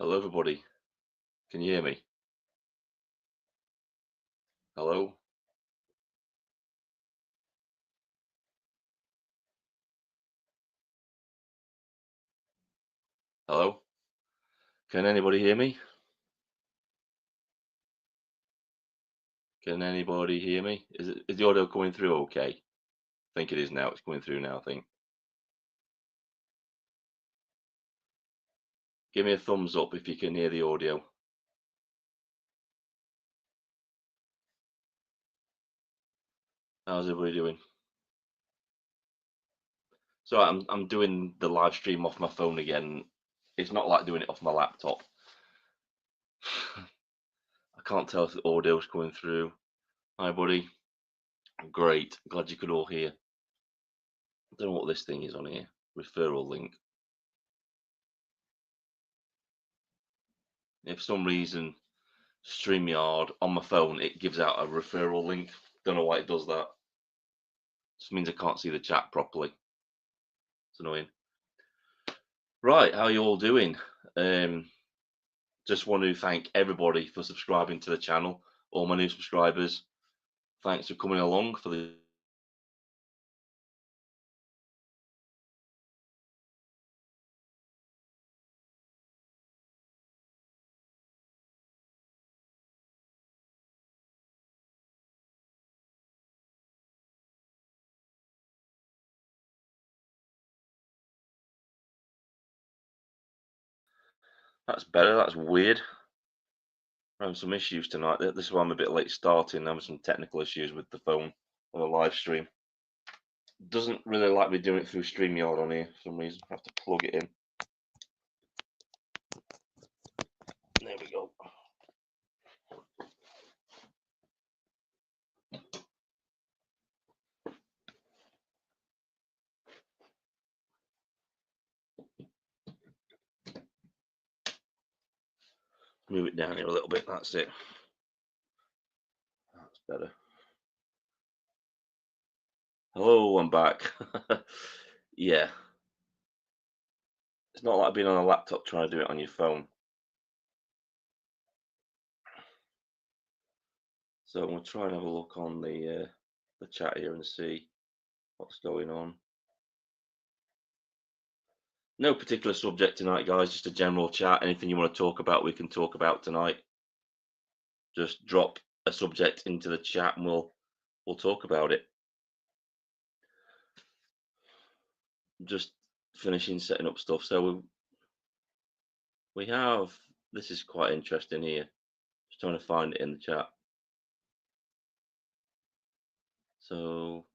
Hello, everybody. Can you hear me? Hello? Hello? Can anybody hear me? Can anybody hear me? Is the audio coming through okay? I think it is now. It's coming through now, I think. Give me a thumbs up if you can hear the audio. How's everybody doing? So I'm doing the live stream off my phone again. It's not like doing it off my laptop. I can't tell if the audio's coming through. Hi, buddy. Great. Glad you could all hear. I don't know what this thing is on here. Referral link. If for some reason StreamYard on my phone, it gives out a referral link. Don't know why it does that. Just means I can't see the chat properly. It's annoying. Right, how are you all doing? Just want to thank everybody for subscribing to the channel. All my new subscribers, thanks for coming along for the. That's better. That's weird. I'm having some issues tonight. This is why I'm a bit late starting. I'm having some technical issues with the phone on the live stream. Doesn't really like me doing it through StreamYard on here for some reason. I have to plug it in. There we go. Move it down here a little bit. That's it. That's better. Hello, I'm back. Yeah, it's not like being on a laptop trying to do it on your phone. So I'm gonna try and have a look on the chat here and see what's going on. No particular subject tonight, guys. Just a general chat. Anything you want to talk about, we can talk about tonight. Just drop a subject into the chat, and we'll talk about it. Just finishing setting up stuff. So we have. This is quite interesting here. Just trying to find it in the chat. So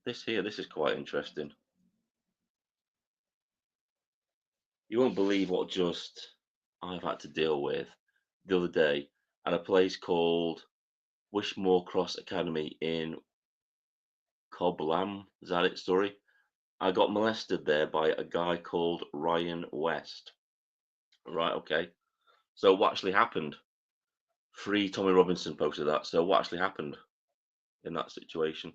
this is quite interesting. You won't believe what just I've had to deal with the other day at a place called Wishmore Cross Academy in Coblam. Is that it? Sorry. I got molested there by a guy called Ryan West. Right, okay. So what actually happened? Free Tommy Robinson posted that. So what actually happened in that situation?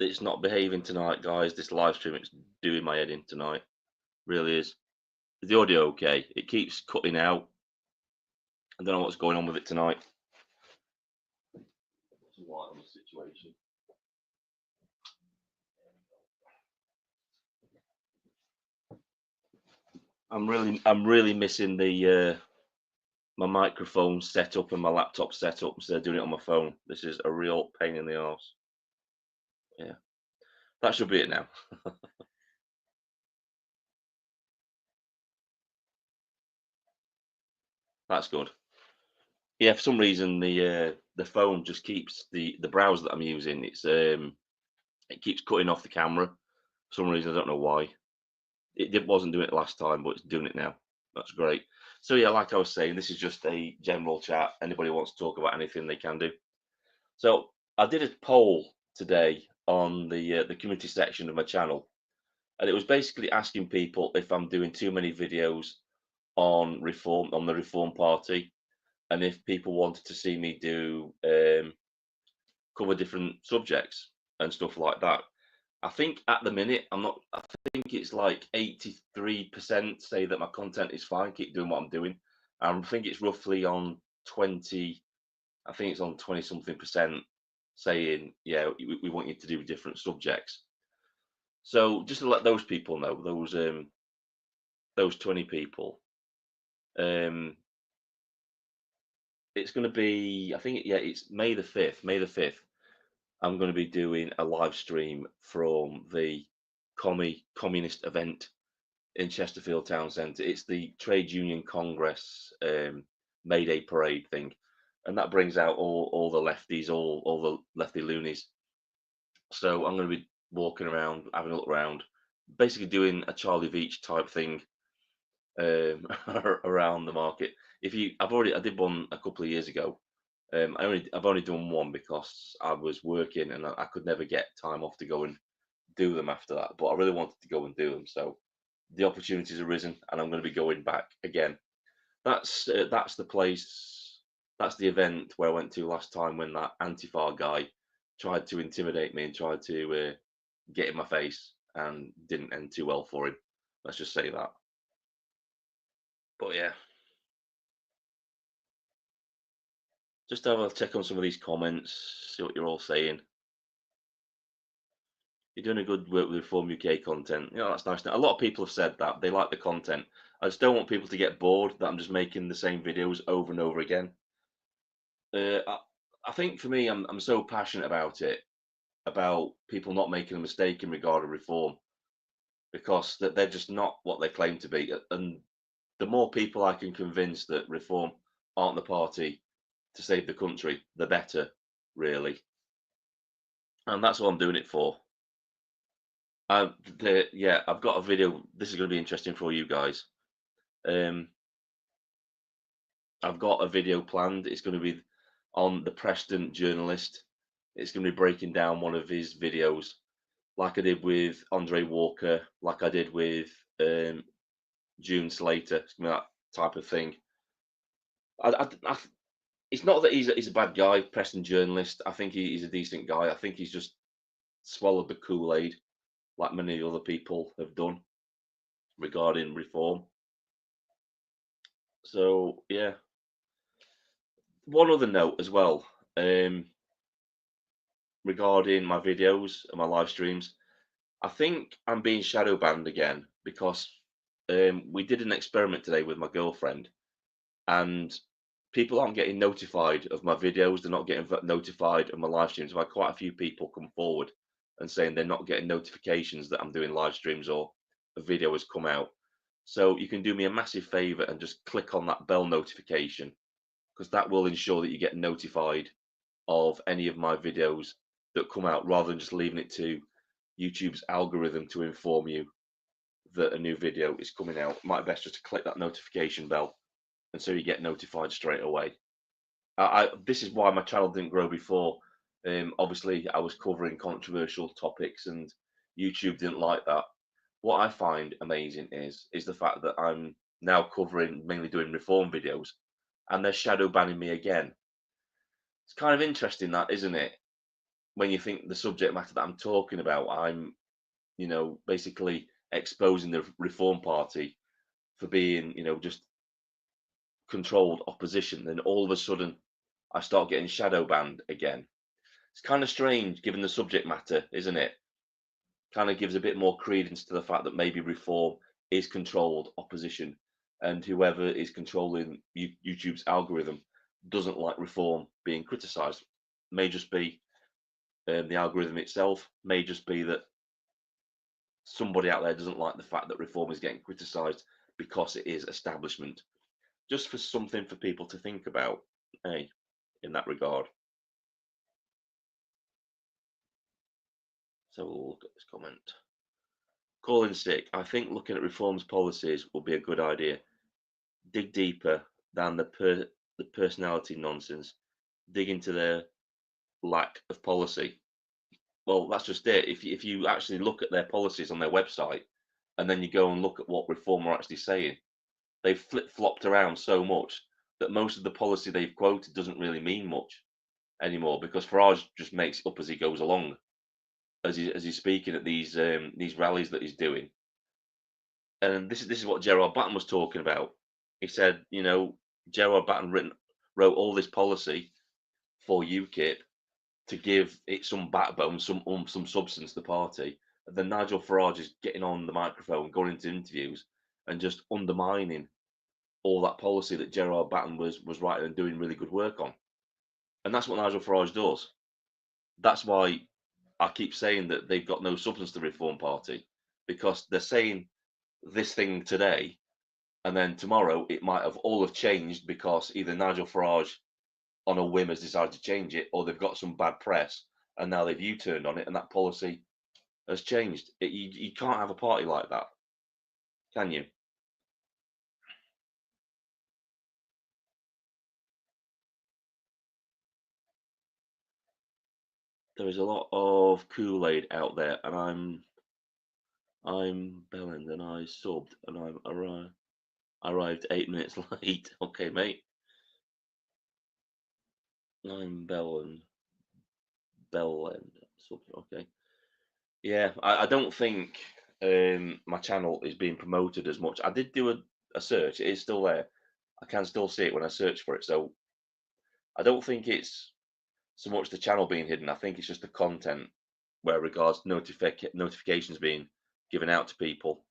It's not behaving tonight, guys. This live stream, it's doing my head in tonight. Really is. Is the audio okay? It keeps cutting out. I don't know what's going on with it tonight. Situation. I'm really missing the my microphone setup and my laptop setup instead of doing it on my phone. This is a real pain in the arse. Yeah, that should be it now. That's good. Yeah, for some reason the phone just keeps the browser that I'm using. It keeps cutting off the camera. For some reason I don't know why. It wasn't doing it last time, but it's doing it now. That's great. So yeah, like I was saying, this is just a general chat. Anybody wants to talk about anything, they can do. So I did a poll today on the community section of my channel, and it was basically asking people if I'm doing too many videos on reform, on the Reform Party, and if people wanted to see me do cover different subjects and stuff like that. I think at the minute I'm not. I think it's like 83% say that my content is fine. Keep doing what I'm doing. I think it's roughly on 20. I think it's on 20 something percent saying, yeah, we want you to do different subjects. So just to let those people know, those 20 people, um, it's going to be. I think yeah, it's May the 5th. May the 5th. I'm going to be doing a live stream from the communist event in Chesterfield Town Centre. It's the Trade Union Congress May Day parade thing, and that brings out all the lefties, all the lefty loonies. So I'm going to be walking around, having a look around, basically doing a Charlie Veitch type thing around the market. I did one a couple of years ago. I've only done one because I was working and I could never get time off to go and do them after that. But I really wanted to go and do them, so the opportunities arisen, and I'm going to be going back again. That's the place. That's the event where I went to last time when that Antifa guy tried to intimidate me and tried to get in my face, and didn't end too well for him. Let's just say that. But yeah, just have a check on some of these comments, see what you're all saying. You're doing a good work with Reform UK content. That's nice. A lot of people have said that they like the content. I just don't want people to get bored that I'm just making the same videos over and over again. I think for me, I'm so passionate about it, about people not making a mistake in regard to reform, because that they're just not what they claim to be. And the more people I can convince that reform aren't the party to save the country, the better, really. And that's what I'm doing it for. Yeah, I've got a video. This is going to be interesting for you guys. Um, I've got a video planned. It's going to be on the Preston journalist. It's going to be breaking down one of his videos, like I did with Andre Walker, like I did with June Slater. It's going to be that type of thing. It's not that he's a bad guy, Preston journalist. I think he's a decent guy. I think he's just swallowed the Kool-Aid, like many other people have done regarding reform. So yeah, one other note as well, regarding my videos and my live streams. I think I'm being shadow banned again because we did an experiment today with my girlfriend, and people aren't getting notified of my videos. They're not getting notified of my live streams. I've had quite a few people come forward and saying they're not getting notifications that I'm doing live streams or a video has come out. So you can do me a massive favor and just click on that bell notification, because that will ensure that you get notified of any of my videos that come out, rather than just leaving it to YouTube's algorithm to inform you that a new video is coming out. It might be best just to click that notification bell, and so you get notified straight away. This is why my channel didn't grow before. Obviously, I was covering controversial topics, and YouTube didn't like that. What I find amazing is the fact that I'm now covering, mainly doing reform videos, and they're shadow banning me again. It's kind of interesting, that, isn't it? When you think the subject matter that I'm talking about, I'm, basically exposing the Reform Party for being, just controlled opposition, then all of a sudden I start getting shadow banned again. It's kind of strange given the subject matter, isn't it? Kind of gives a bit more credence to the fact that maybe reform is controlled opposition, and whoever is controlling YouTube's algorithm doesn't like reform being criticized. May just be the algorithm itself, may just be that somebody out there doesn't like the fact that reform is getting criticized because it is establishment. Just for something for people to think about, hey, in that regard. So we'll look at this comment. Calling sick. I think looking at reforms policies will be a good idea. dig deeper than the personality nonsense. Dig into their lack of policy. Well, that's just it. If you actually look at their policies on their website, and then you go and look at what Reform are actually saying, they've flip-flopped around so much that most of the policy they've quoted doesn't really mean much anymore, because Farage just makes it up as he goes along, as he's speaking at these rallies that he's doing. And this is what Gerard Batten was talking about. He said, Gerard Batten wrote all this policy for UKIP to give it some backbone, some substance to the party. And then Nigel Farage is getting on the microphone, going into interviews, and just undermining all that policy that Gerard Batten was writing and doing really good work on. And that's what Nigel Farage does. That's why I keep saying that they've got no substance to the Reform Party, because they're saying this thing today, and then tomorrow it might have all have changed because either Nigel Farage on a whim has decided to change it, or they've got some bad press and now they've U-turned on it and that policy has changed. You can't have a party like that, can you? There is a lot of Kool-Aid out there, and I'm Bellend, and I subbed, and arrived 8 minutes late. Okay, mate. I'm Bellend. Subbed. Okay. Yeah, I don't think my channel is being promoted as much. I did do a search. It is still there. I can still see it when I search for it. So I don't think it's so much the channel being hidden. I think it's just the content where regards notifications being given out to people,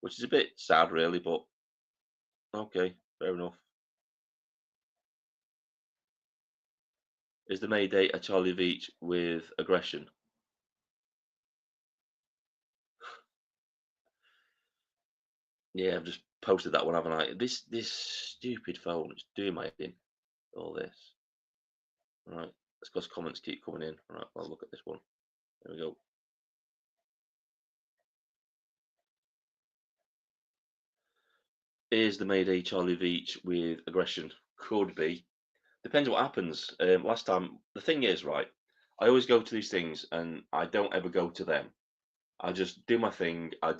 which is a bit sad, really. But okay, fair enough. Is the May Day a Charlie Veach with aggression? Yeah, I've just posted that one, haven't I? This stupid phone is doing my head in. All this. Right, let's go. Comments keep coming in. Right, I'll look at this one. There we go. Is the May Day Charlie Veach with aggression? Could be. Depends what happens. Last time, the thing is, right, I always go to these things and I don't ever go to them. I just do my thing. I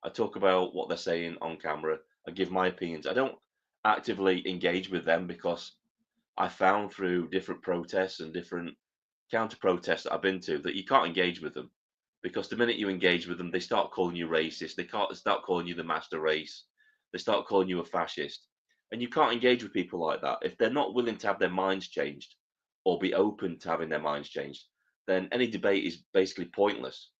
talk about what they're saying on camera. I give my opinions. I don't actively engage with them, because I found through different protests and different counter protests that I've been to that you can't engage with them, because the minute you engage with them, they start calling you racist. They can't start calling you the master race. They start calling you a fascist, and you can't engage with people like that if they're not willing to have their minds changed or be open to having their minds changed. Then any debate is basically pointless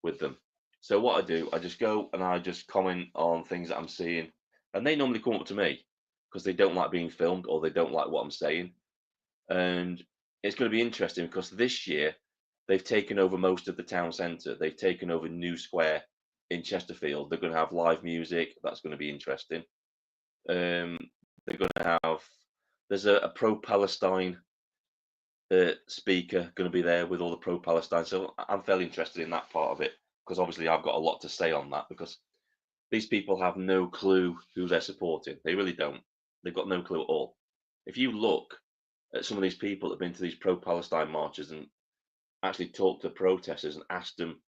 with them. So what I do, I just go and I just comment on things that I'm seeing, and they normally come up to me because they don't like being filmed or they don't like what I'm saying. And it's going to be interesting because this year they've taken over most of the town centre. They've taken over New Square in Chesterfield. They're going to have live music. That's going to be interesting. They're going to have. There's a pro-Palestine speaker going to be there with all the pro-Palestine. So I'm fairly interested in that part of it, because obviously I've got a lot to say on that, because these people have no clue who they're supporting. They really don't. They've got no clue at all. If you look at some of these people that have been to these pro-Palestine marches and actually talked to protesters and asked them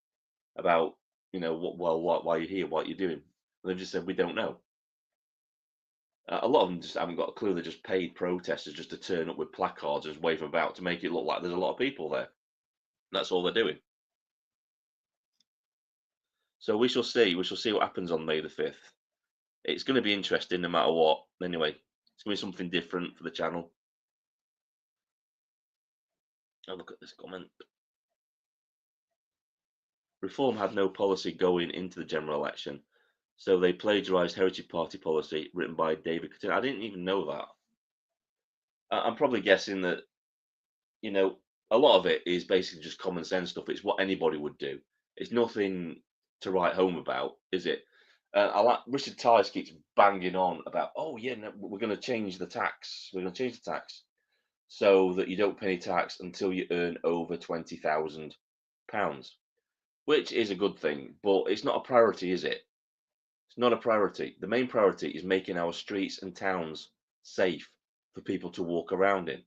about, why you're here, what you're doing, and they've just said, we don't know. A lot of them just haven't got a clue. They're just paid protesters just to turn up with placards and wave them about to make it look like there's a lot of people there. That's all they're doing. So we shall see. We shall see what happens on May the 5th. It's going to be interesting no matter what. Anyway, it's going to be something different for the channel. I'll look at this comment. Reform had no policy going into the general election, so they plagiarised Heritage Party policy written by David Coutinho. I didn't even know that. I'm probably guessing that, a lot of it is basically just common sense stuff. It's what anybody would do. It's nothing to write home about, is it? I like Richard Tice keeps banging on about, oh yeah, no, we're going to change the tax. We're going to change the tax so that you don't pay any tax until you earn over £20,000, which is a good thing, but it's not a priority, is it? It's not a priority. The main priority is making our streets and towns safe for people to walk around in.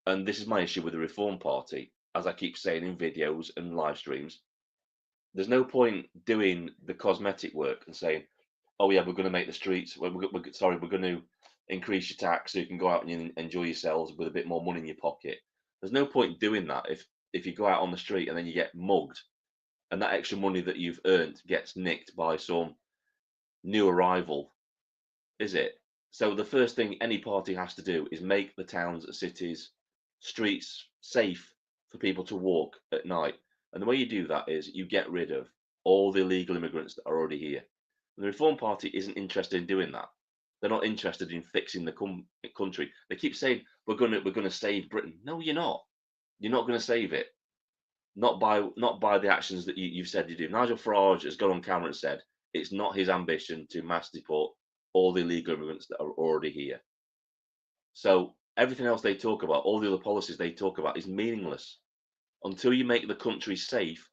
And this is my issue with the Reform Party, as I keep saying in videos and live streams. There's no point doing the cosmetic work and saying, "Oh yeah, we're going to make the streets. We're going to increase your tax so you can go out and enjoy yourselves with a bit more money in your pocket." There's no point doing that if you go out on the street and then you get mugged, and that extra money that you've earned gets nicked by some new arrival, is it? So the first thing any party has to do is make the towns and cities, streets safe for people to walk at night. And the way you do that is you get rid of all the illegal immigrants that are already here. And the Reform Party isn't interested in doing that. They're not interested in fixing the country. They keep saying we're gonna save Britain. No, you're not. You're not going to save it. Not by the actions that you've said you do. Nigel Farage has gone on camera and said it's not his ambition to mass deport all the illegal immigrants that are already here. So everything else they talk about, all the other policies they talk about, is meaningless until you make the country safe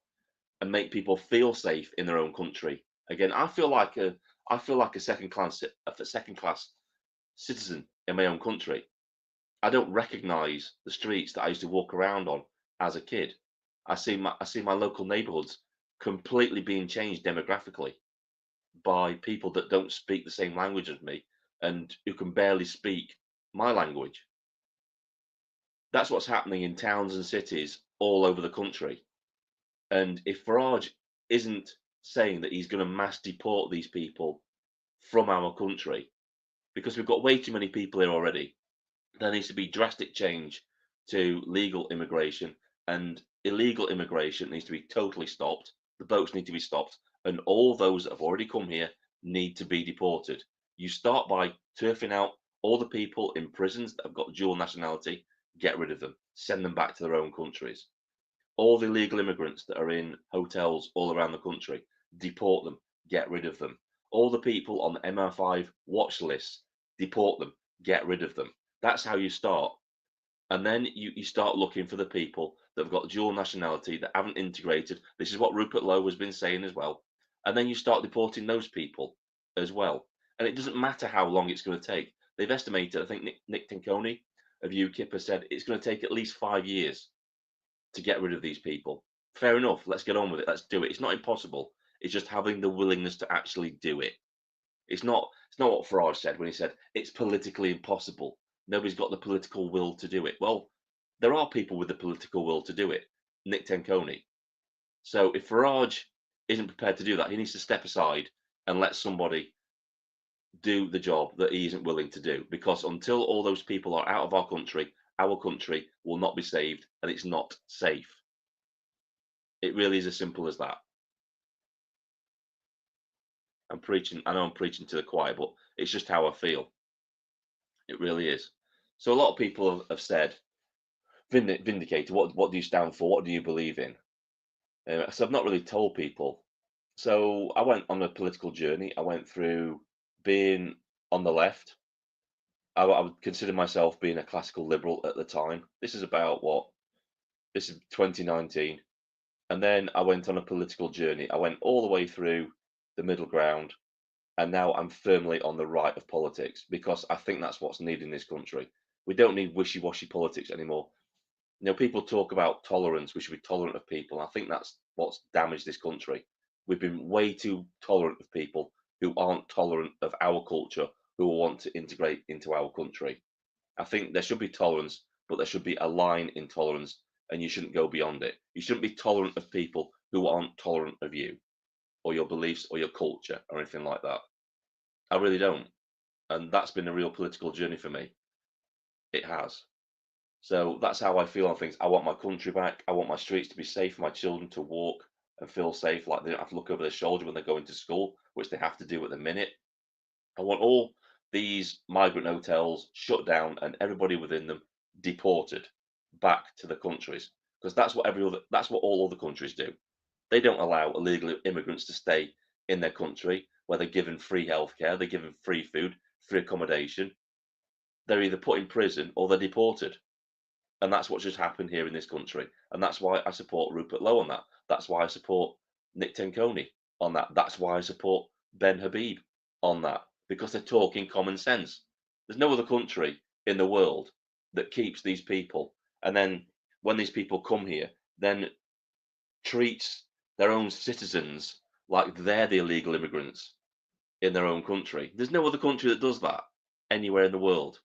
and make people feel safe in their own country. Again, I feel like a second class citizen in my own country. I don't recognise the streets that I used to walk around on as a kid. I see my local neighbourhoods completely being changed demographically by people that don't speak the same language as me and who can barely speak my language. That's what's happening in towns and cities all over the country. And if Farage isn't saying that he's going to mass deport these people from our country, because we've got way too many people here already, there needs to be drastic change to legal immigration, and illegal immigration needs to be totally stopped. The boats need to be stopped, and all those that have already come here need to be deported. You start by turfing out all the people in prisons that have got dual nationality, get rid of them, send them back to their own countries. All the illegal immigrants that are in hotels all around the country, deport them, get rid of them. All the people on the MI5 watch lists, deport them, get rid of them. That's how you start. And then you start looking for the people that have got dual nationality that haven't integrated. This is what Rupert Lowe has been saying as well. And then you start deporting those people as well. And it doesn't matter how long it's going to take. They've estimated, I think Nick Tinconi of UKIP has said it's going to take at least 5 years to get rid of these people. Fair enough. Let's get on with it. Let's do it. It's not impossible. It's just having the willingness to actually do it. It's not what Farage said when he said it's politically impossible. Nobody's got the political will to do it. Well, there are people with the political will to do it. Nick Tinconi. So if Farage isn't prepared to do that, he needs to step aside and let somebody do the job that he isn't willing to do. Because until all those people are out of our country will not be saved, and it's not safe. It really is as simple as that. I know I'm preaching to the choir, but it's just how I feel. It really is. So a lot of people have said, Vindicator, what do you stand for? What do you believe in? So I've not really told people. So I went on a political journey. I went through being on the left. I would consider myself being a classical liberal at the time. This is about what? This is 2019. And then I went on a political journey. I went all the way through the middle ground, and now I'm firmly on the right of politics because I think that's what's needed in this country. We don't need wishy-washy politics anymore. People talk about tolerance. We should be tolerant of people. I think that's what's damaged this country. We've been way too tolerant of people who aren't tolerant of our culture, who want to integrate into our country. I think there should be tolerance, but there should be a line in tolerance, and you shouldn't go beyond it. You shouldn't be tolerant of people who aren't tolerant of you, or your beliefs, or your culture, or anything like that. I really don't. And that's been a real political journey for me. It has. So that's how I feel on things. I want my country back. I want my streets to be safe for my children to walk and feel safe, like they don't have to look over their shoulder when they're going to school, which they have to do at the minute. I want all these migrant hotels shut down and everybody within them deported back to the countries, because that's what all other countries do. They don't allow illegal immigrants to stay in their country where they're given free healthcare, they're given free food, free accommodation. They're either put in prison or they're deported. And that's what just happened here in this country. And that's why I support Rupert Lowe on that. That's why I support Nick Tinconi on that. That's why I support Ben Habib on that because they're talking common sense. There's no other country in the world that keeps these people, and then when these people come here, then treats their own citizens like they're the illegal immigrants in their own country. There's no other country that does that anywhere in the world.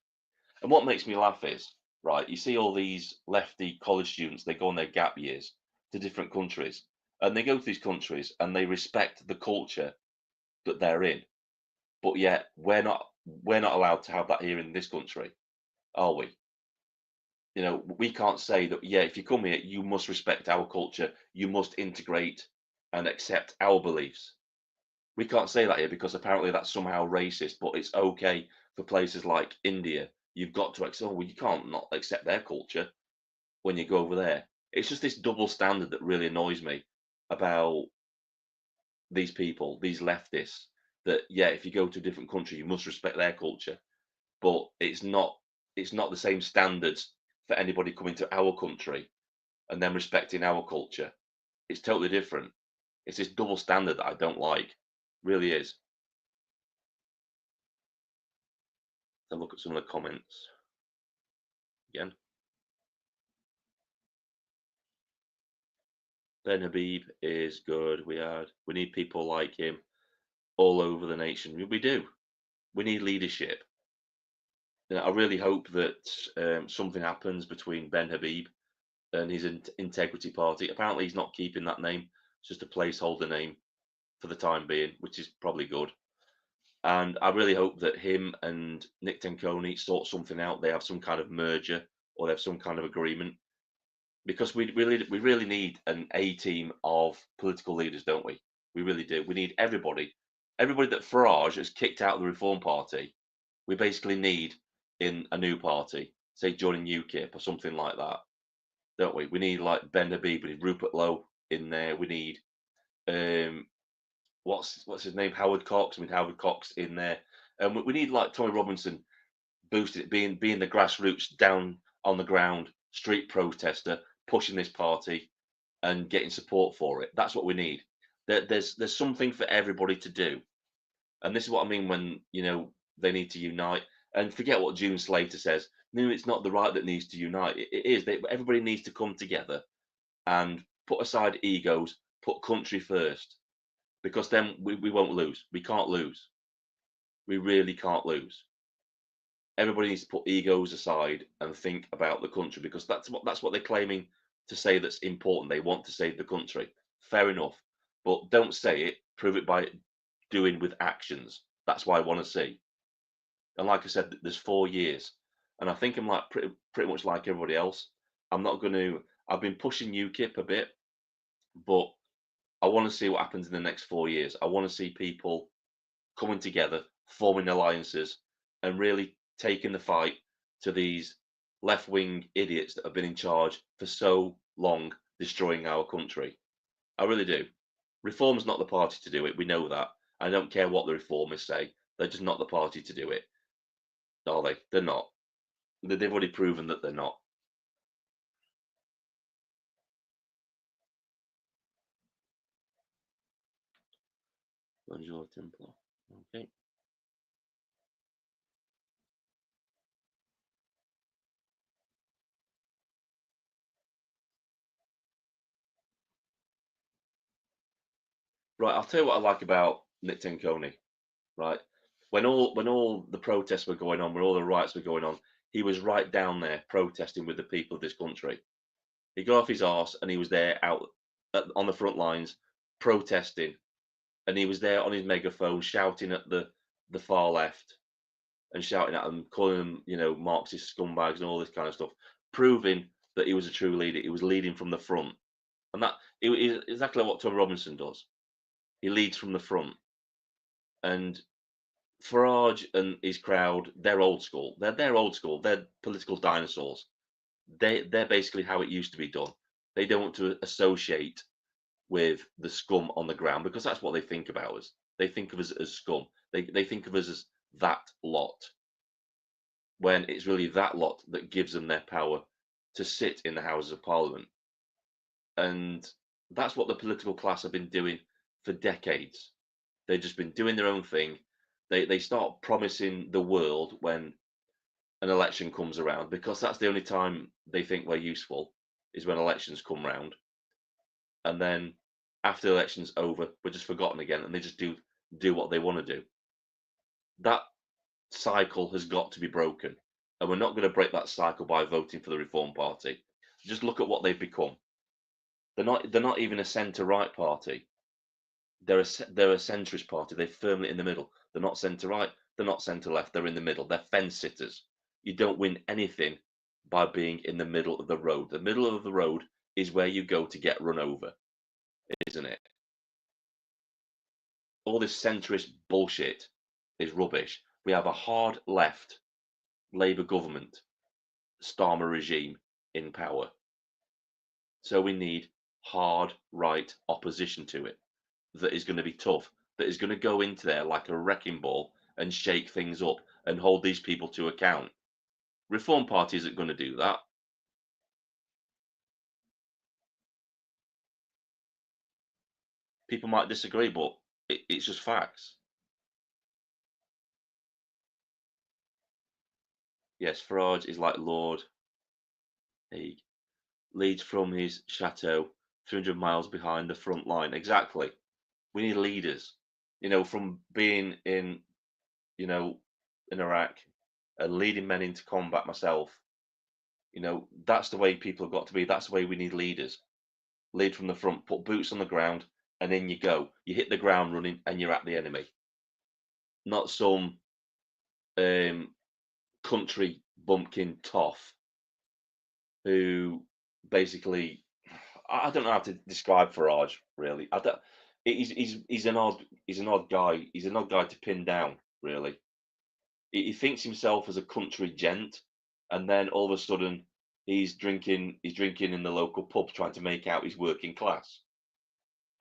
And what makes me laugh is, right, you see all these lefty college students, they go on their gap years to different countries, and they go to these countries and they respect the culture that they're in. But yet we're not allowed to have that here in this country, are we? We can't say that, yeah, if you come here, you must respect our culture, you must integrate and accept our beliefs. We can't say that here because apparently that's somehow racist, but it's okay for places like India. You've got to accept, oh, well, you can't not accept their culture when you go over there. It's just this double standard that really annoys me about these people, these leftists, that yeah, if you go to a different country, you must respect their culture. But it's not the same standards for anybody coming to our country and then respecting our culture. It's totally different. It's this double standard that I don't like. Really is. Have a look at some of the comments again. Ben Habib is good. We need people like him all over the nation. We do. We need leadership. I really hope that something happens between Ben Habib and his Integrity Party. Apparently, he's not keeping that name. It's just a placeholder name for the time being, which is probably good. And I really hope that him and Nick Tenconi sort something out. They have some kind of merger or they have some kind of agreement because we really need an A team of political leaders, don't we? We really do. We need everybody that Farage has kicked out of the Reform Party. We basically need in a new party, say joining UKIP or something like that, don't we? We need like Ben Habib, we need Rupert Lowe in there. We need um, what's his name, Howard Cox. I mean Howard Cox in there, and we need like Tommy Robinson boosted it, being the grassroots, down on the ground, street protester, pushing this party and getting support for it. That's what we need. There's something for everybody to do, and this is what I mean when they need to unite. And forget what June Slater says. No, it's not the right that needs to unite. It is. Everybody needs to come together and put aside egos, put country first, because then we won't lose. We can't lose. We really can't lose. Everybody needs to put egos aside and think about the country because that's what they're claiming to say that's important. They want to save the country. Fair enough, but don't say it. Prove it by doing with actions. That's what I want to see. And like I said, there's 4 years, and I think I'm like pretty much like everybody else. I'm not going to. I've been pushing UKIP a bit, but I want to see what happens in the next 4 years. I want to see people coming together, forming alliances, and really taking the fight to these left wing idiots that have been in charge for so long, destroying our country. I really do. Reform's not the party to do it. We know that. I don't care what the reformists say. They're just not the party to do it. Are they? They're not. They've already proven that they're not. Angelo Templar. Okay. Right. I'll tell you what I like about Nick Tenconi. Right. When all the protests were going on, when all the riots were going on, he was right down there protesting with the people of this country. He got off his arse and he was there out on the front lines protesting, and he was there on his megaphone shouting at the far left and shouting at them, calling them Marxist scumbags and all this kind of stuff, proving that he was a true leader. He was leading from the front, and that is exactly what Tom Robinson does. He leads from the front, and Farage and his crowd, they're old school. They're old school. They're political dinosaurs. They're basically how it used to be done. They don't want to associate with the scum on the ground because that's what they think about us. They think of us as scum. They think of us as that lot when it's really that lot that gives them their power to sit in the Houses of Parliament. And that's what the political class have been doing for decades. They've just been doing their own thing. They start promising the world when an election comes around, because that's the only time they think we're useful, is when elections come round. And then after the election's over, we're just forgotten again, and they just do what they want to do. That cycle has got to be broken, and we're not going to break that cycle by voting for the Reform Party. Just look at what they've become. They're not even a centre right party. They're a centrist party. They're firmly in the middle. They're not centre right. They're not centre left. They're in the middle. They're fence sitters. You don't win anything by being in the middle of the road. The middle of the road is where you go to get run over, isn't it? All this centrist bullshit is rubbish. We have a hard left Labour government, Starmer regime in power. So we need hard right opposition to it that is going to be tough, that is going to go into there like a wrecking ball and shake things up and hold these people to account. Reform Party isn't going to do that. People might disagree, but it's just facts. Yes, Farage is like Lord. He leads from his chateau 300 miles behind the front line. Exactly. We need leaders. From being in Iraq and leading men into combat myself, that's the way people have got to be. That's the way we need leaders. Lead from the front, put boots on the ground, and in you go. You hit the ground running and you're at the enemy. Not some country bumpkin toff who basically, I don't know how to describe Farage really. I don't. He's an odd guy. He's an odd guy to pin down really. He thinks himself as a country gent, and then all of a sudden he's drinking in the local pub trying to make out he's working class.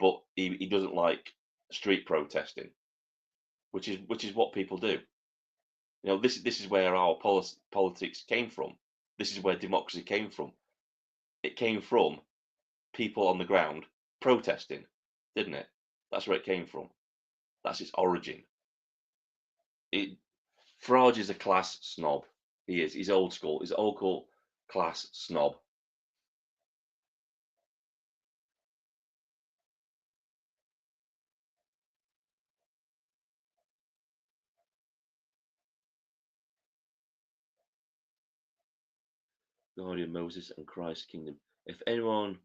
But he doesn't like street protesting, which is what people do. This is where our politics came from. This is where democracy came from. It came from people on the ground protesting, didn't it? That's where it came from. That's its origin. Farage is a class snob. He is. He's old school. He's old school class snob. Guardian, Moses, and Christ's kingdom. If anyone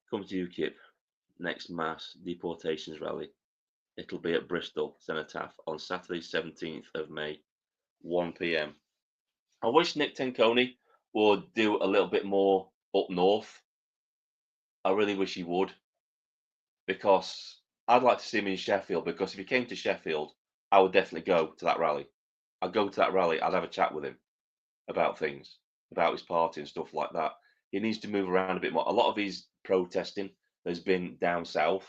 comes to UKIP next mass deportations rally, it'll be at Bristol Cenotaph on Saturday, 17th of May, 1 p.m. I wish Nick Tenconi would do a little bit more up north. I really wish he would, because I'd like to see him in Sheffield, because if he came to Sheffield, I would definitely go to that rally. I'd go to that rally, I'd have a chat with him about things, about his party and stuff like that. He needs to move around a bit more. A lot of his protesting has been down south.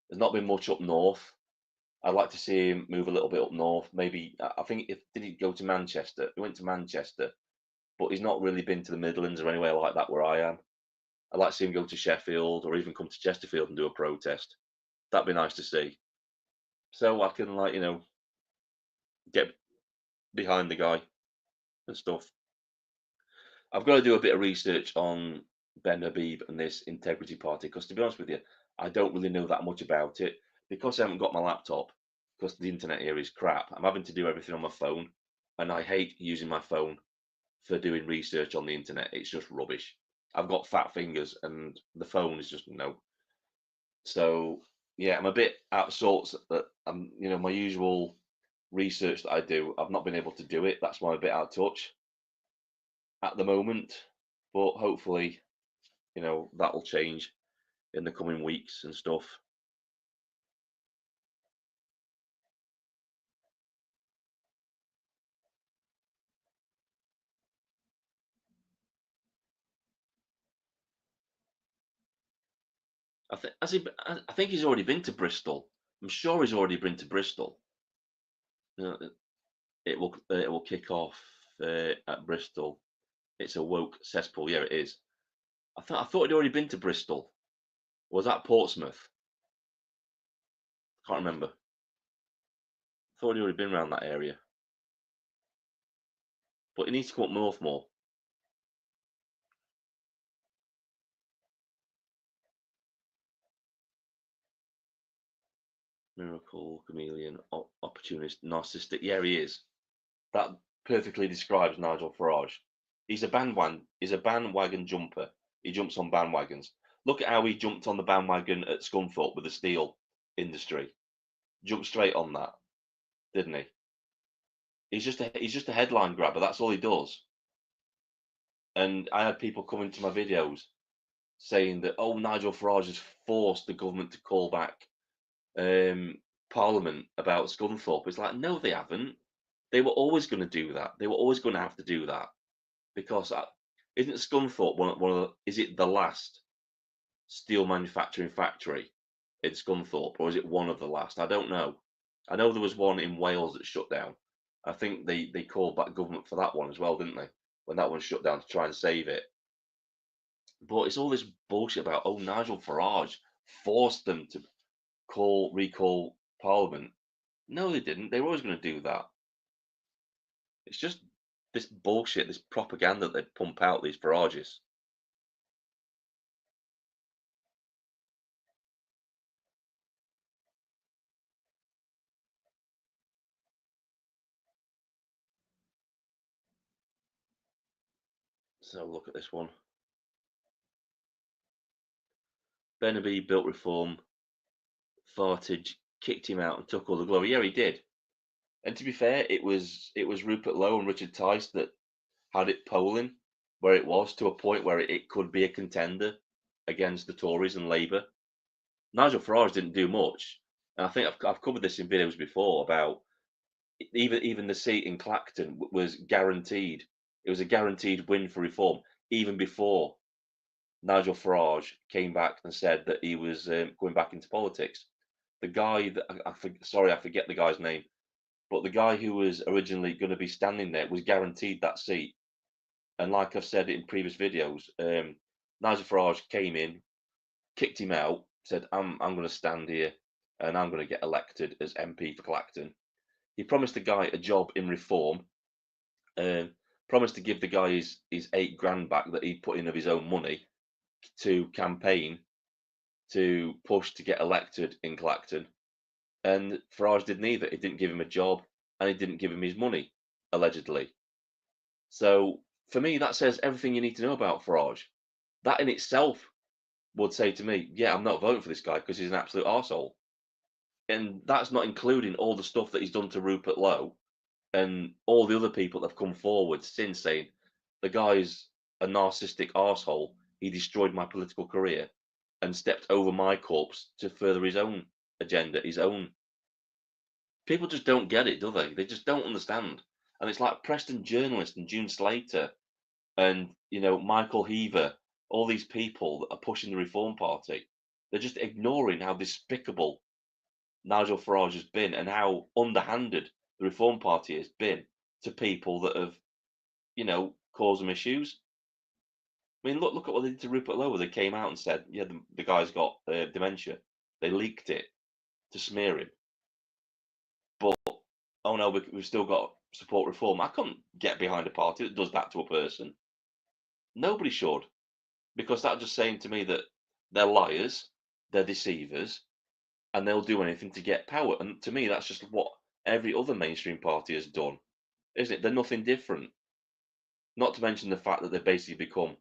There's not been much up north. I'd like to see him move a little bit up north. Maybe I think did he go to Manchester? He went to Manchester, but he's not really been to the Midlands or anywhere like that where I am. I'd like to see him go to Sheffield or even come to Chesterfield and do a protest. That'd be nice to see. So I can get behind the guy and stuff. I've got to do a bit of research on Ben Habib and this Integrity Party, because to be honest with you, I don't really know that much about it, because I haven't got my laptop, because the internet here is crap. I'm having to do everything on my phone, and I hate using my phone for doing research on the internet. It's just rubbish. I've got fat fingers, and the phone is just no. So yeah, I'm a bit out of sorts that my usual research that I do, I've not been able to do it. That's why I'm a bit out of touch at the moment, but hopefully, that'll change in the coming weeks and stuff. I think he's already been to Bristol. I'm sure he's already been to Bristol. It will kick off at Bristol. It's a woke cesspool. Yeah, it is. I thought he'd already been to Bristol. Was that Portsmouth? Can't remember. Thought he'd already been around that area. But he needs to come up north more. Miracle, chameleon, opportunist, narcissistic. Yeah, he is. That perfectly describes Nigel Farage. He's a bandwagon jumper. He jumps on bandwagons. Look at how he jumped on the bandwagon at Scunthorpe with the steel industry. Jumped straight on that, didn't he? He's just a headline grabber. That's all he does. And I had people come into my videos saying that, oh, Nigel Farage has forced the government to call back Parliament about Scunthorpe. It's like, no, they haven't. They were always going to do that. They were always going to have to do that because isn't Scunthorpe one of the, is it the last steel manufacturing factory in Scunthorpe, or is it one of the last? I don't know. I know there was one in Wales that shut down. I think they called back government for that one as well, didn't they? When that one shut down to try and save it. But it's all this bullshit about, oh, Nigel Farage forced them to recall Parliament. No, they didn't. They were always going to do that. It's just this bullshit, this propaganda that they pump out, these Farages. So look at this one. Bennaby built reform. Farage kicked him out and took all the glory. Yeah, he did. And to be fair, it was Rupert Lowe and Richard Tice that had it polling where it was to a point where it could be a contender against the Tories and Labour. Nigel Farage didn't do much, and I think I've covered this in videos before about even the seat in Clacton was guaranteed. It was a guaranteed win for Reform even before Nigel Farage came back and said that he was going back into politics. The guy that I forget the guy's name, but the guy who was originally going to be standing there was guaranteed that seat. And like I've said in previous videos, Nigel Farage came in, kicked him out, said, I'm going to stand here and I'm going to get elected as MP for Clacton. He promised the guy a job in Reform, promised to give the guy his £8,000 back that he put in of his own money to campaign to push to get elected in Clacton. And Farage did neither. He didn't give him a job and he didn't give him his money, allegedly. So for me, that says everything you need to know about Farage. That in itself would say to me, yeah, I'm not voting for this guy because he's an absolute arsehole. And that's not including all the stuff that he's done to Rupert Lowe and all the other people that have come forward since saying the guy's a narcissistic arsehole. He destroyed my political career and stepped over my corpse to further his own agenda, his own. People just don't get it, do they? They just don't understand. And it's like Preston Journalist and June Slater and, Michael Heaver, all these people that are pushing the Reform Party. They're just ignoring how despicable Nigel Farage has been and how underhanded the Reform Party has been to people that have, caused them issues. I mean, look at what they did to Rupert Lowe. They came out and said, yeah, the guy's got dementia. They leaked it to smear him. But, oh no, we've still got support Reform. I couldn't get behind a party that does that to a person. Nobody should. Because that's just saying to me that they're liars, they're deceivers, and they'll do anything to get power. And to me, that's just what every other mainstream party has done, isn't it? They're nothing different. Not to mention the fact that they've basically become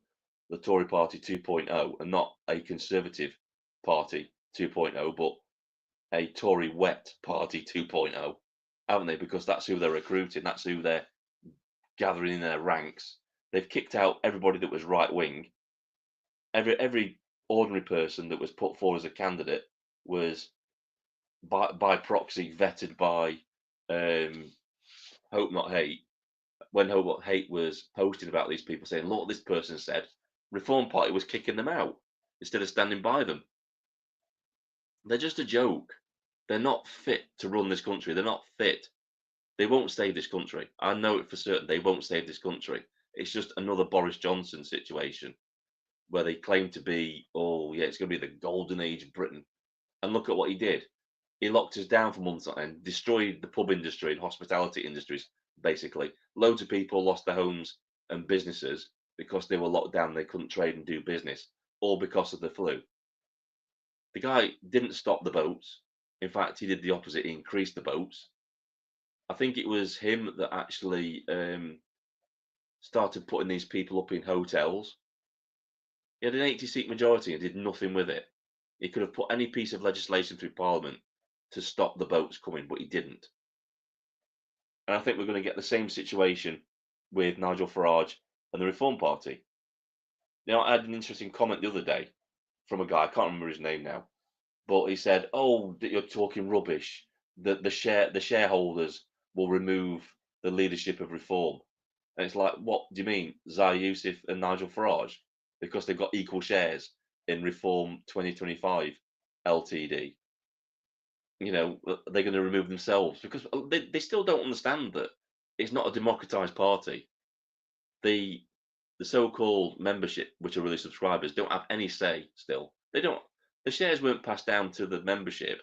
the Tory Party 2.0 and not a Conservative Party 2.0, but a Tory wet Party 2.0, haven't they? Because that's who they're recruiting, that's who they're gathering in their ranks. They've kicked out everybody that was right wing. Every ordinary person that was put forward as a candidate was by proxy vetted by Hope Not Hate. When Hope Not Hate was posting about these people saying, look, this person said, Reform Party was kicking them out instead of standing by them. They're just a joke. They're not fit to run this country. They're not fit. They won't save this country. I know it for certain. They won't save this country. It's just another Boris Johnson situation where they claim to be, oh, yeah, it's going to be the golden age of Britain. And look at what he did. He locked us down for months on end, destroyed the pub industry and hospitality industries, basically. Loads of people lost their homes and businesses because they were locked down, they couldn't trade and do business, all because of the flu. The guy didn't stop the boats. In fact, he did the opposite, he increased the boats. I think it was him that actually started putting these people up in hotels. He had an 80-seat majority and did nothing with it. He could have put any piece of legislation through Parliament to stop the boats coming, but he didn't. And I think we're going to get the same situation with Nigel Farage and the Reform Party. Now, I had an interesting comment the other day from a guy, I can't remember his name now, but he said, "Oh, you're talking rubbish. The shareholders will remove the leadership of Reform." And it's like, what do you mean, Zai Yusuf and Nigel Farage? Because they've got equal shares in Reform 2025 Ltd. You know, they're going to remove themselves because they still don't understand that it's not a democratized party. The so-called membership, which are really subscribers, don't have any say still. They don't. The shares weren't passed down to the membership.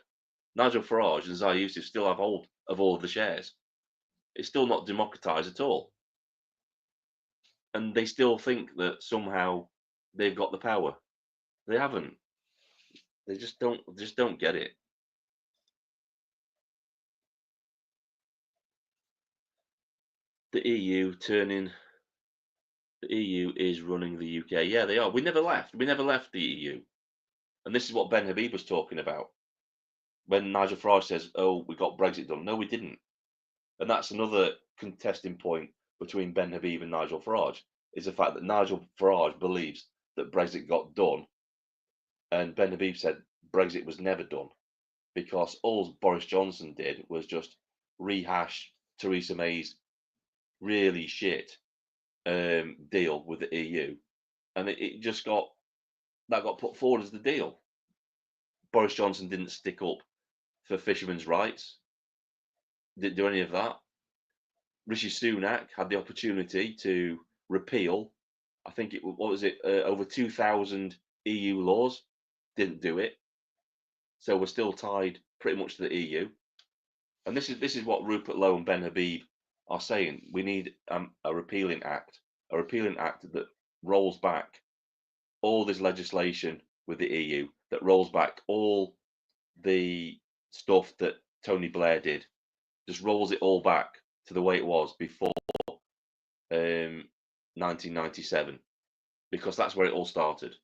Nigel Farage and Zai Yusuf still have hold of all of the shares. It's still not democratized at all. And they still think that somehow they've got the power. They haven't. They just don't get it. The EU turning. The EU is running the UK. Yeah, they are. We never left. We never left the EU. And this is what Ben Habib was talking about when Nigel Farage says, "Oh, we got Brexit done." No, we didn't. And that's another contesting point between Ben Habib and Nigel Farage is the fact that Nigel Farage believes that Brexit got done, and Ben Habib said Brexit was never done because all Boris Johnson did was just rehash Theresa May's really shit deal with the EU, and it just got put forward as the deal. Boris Johnson didn't stick up for fishermen's rights, didn't do any of that. Rishi Sunak had the opportunity to repeal, I think it what was it, over 2,000 EU laws, didn't do it. So we're still tied pretty much to the EU. And this is what Rupert Lowe and Ben Habib are saying. We need a repealing act that rolls back all this legislation with the EU, that rolls back all the stuff that Tony Blair did, just rolls it all back to the way it was before 1997, because that's where it all started.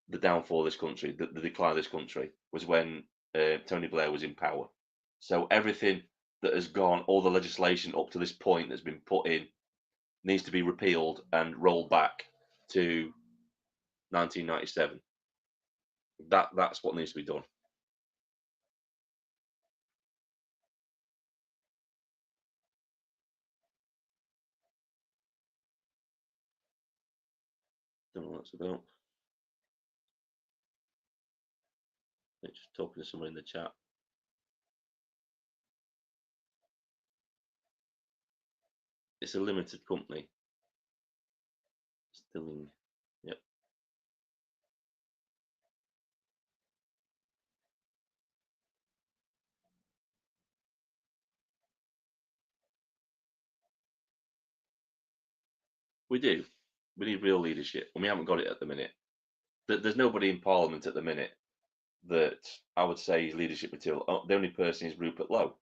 The downfall of this country, the decline of this country, was when Tony Blair was in power. So everything that has gone, all the legislation up to this point that's been put in, needs to be repealed and rolled back to 1997. That's what needs to be done. Don't know what it's about. It's just talking to someone in the chat. It's a limited company. Still, yep. We do. We need real leadership, and we haven't got it at the minute. There's nobody in Parliament at the minute that I would say is leadership material. The only person is Rupert Lowe,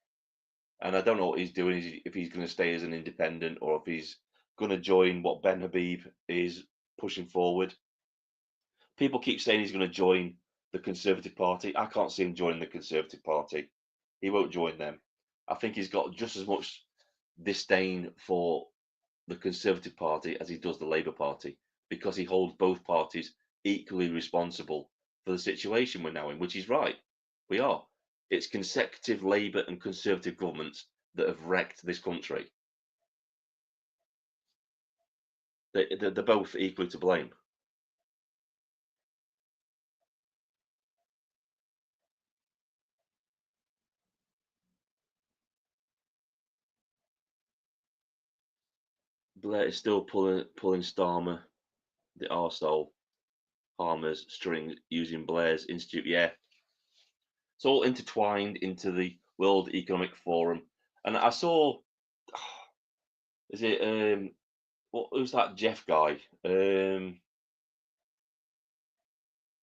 and I don't know what he's doing. If he's going to stay as an independent or if he's going to join what Ben Habib is pushing forward. People keep saying he's going to join the Conservative Party. I can't see him joining the Conservative Party. He won't join them. I think he's got just as much disdain for the Conservative Party as he does the Labour Party, because he holds both parties equally responsible for the situation we're now in, which is right. We are. It's consecutive Labour and Conservative governments that have wrecked this country. They're both equally to blame. Blair is still pulling Starmer, the arsehole, Palmer's string using Blair's Institute. Yeah. It's all intertwined into the World Economic Forum. And I saw, is it who's that Jeff guy?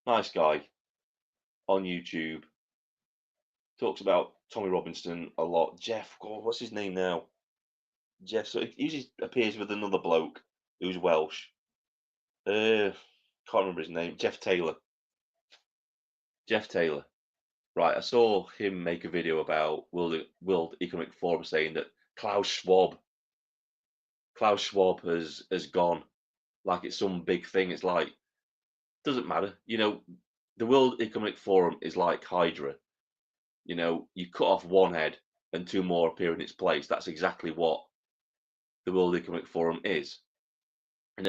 Nice guy on YouTube. Talks about Tommy Robinson a lot. Jeff, God, what's his name now? Jeff. So he usually appears with another bloke who's Welsh. Can't remember his name. Jeff Taylor. Jeff Taylor. Right, I saw him make a video about World Economic Forum saying that Klaus Schwab has gone like it's some big thing. It's like doesn't matter. The World Economic Forum is like Hydra. You cut off one head and two more appear in its place. That's exactly what the World Economic Forum is.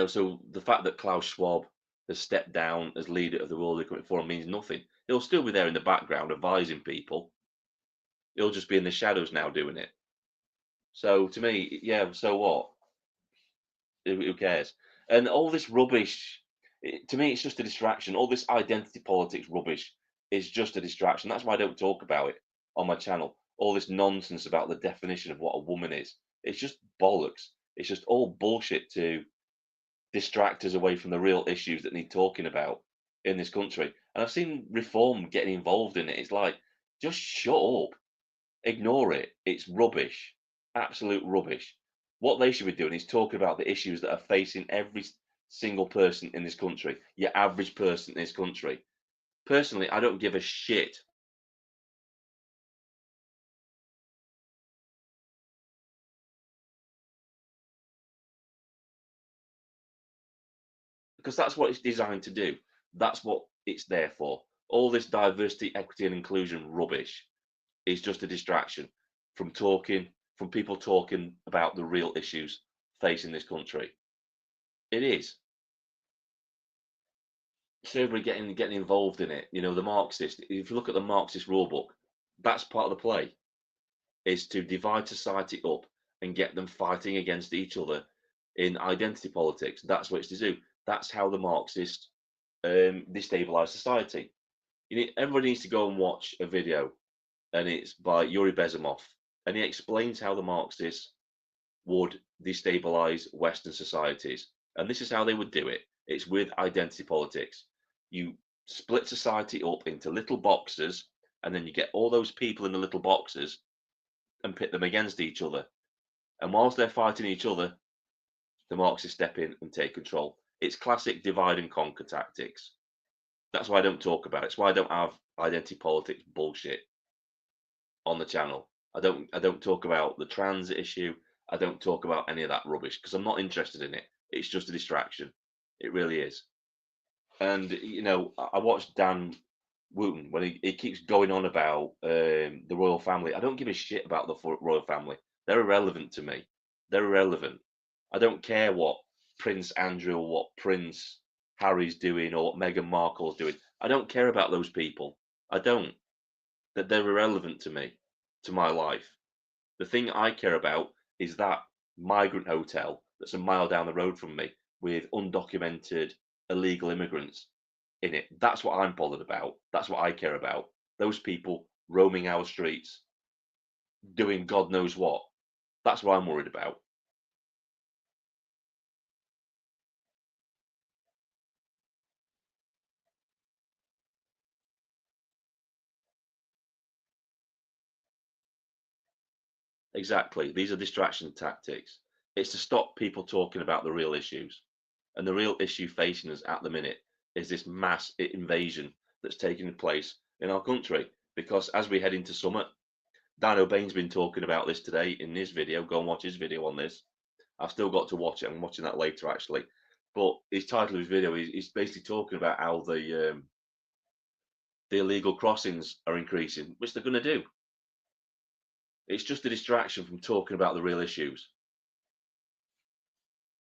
So the fact that Klaus Schwab has stepped down as leader of the World Economic Forum means nothing. He'll still be there in the background advising people. He'll just be in the shadows now doing it. So to me, yeah, so what? Who cares? And all this rubbish, to me, it's just a distraction. All this identity politics rubbish is just a distraction. That's why I don't talk about it on my channel. All this nonsense about the definition of what a woman is. It's just bollocks. It's just all bullshit to distract us away from the real issues that need talking about in this country. And I've seen Reform getting involved in it. It's like, just shut up. Ignore it. It's rubbish. Absolute rubbish. What they should be doing is talking about the issues that are facing every single person in this country, your average person in this country. Personally, I don't give a shit. Because that's what it's designed to do. That's what it's there for. All this diversity, equity, and inclusion rubbish is just a distraction from people talking about the real issues facing this country. It is. So everybody getting involved in it. The Marxist. If you look at the Marxist rule book, that's part of the play, is to divide society up and get them fighting against each other in identity politics. That's what it's to do. That's how the Marxists destabilize society. Everybody needs to go and watch a video, and it's by Yuri Bezimov, and he explains how the Marxists would destabilize Western societies. And this is how they would do it. It's with identity politics. You split society up into little boxes, and then you get all those people in the little boxes and pit them against each other. And whilst they're fighting each other, the Marxists step in and take control. It's classic divide and conquer tactics. That's why I don't talk about it. It's why I don't have identity politics bullshit on the channel. I don't talk about the trans issue. I don't talk about any of that rubbish because I'm not interested in it. It's just a distraction. It really is. And I watched Dan Wooten when he keeps going on about the royal family. I don't give a shit about the royal family. They're irrelevant to me. They're irrelevant. I don't care what Prince Andrew or what Prince Harry's doing or what Meghan Markle's doing. I don't care about those people. I don't. That they're irrelevant to me, to my life. The thing I care about is that migrant hotel that's a mile down the road from me with undocumented illegal immigrants in it. That's what I'm bothered about. That's what I care about. Those people roaming our streets, doing God knows what. That's what I'm worried about. Exactly. These are distraction tactics. It's to stop people talking about the real issues. And the real issue facing us at the minute is this mass invasion that's taking place in our country. Because as we head into summer, Dan O'Bain's been talking about this today in his video. Go and watch his video on this. I've still got to watch it. I'm watching that later, actually. But his title of his video is basically talking about how the illegal crossings are increasing, which they're going to do. It's just a distraction from talking about the real issues.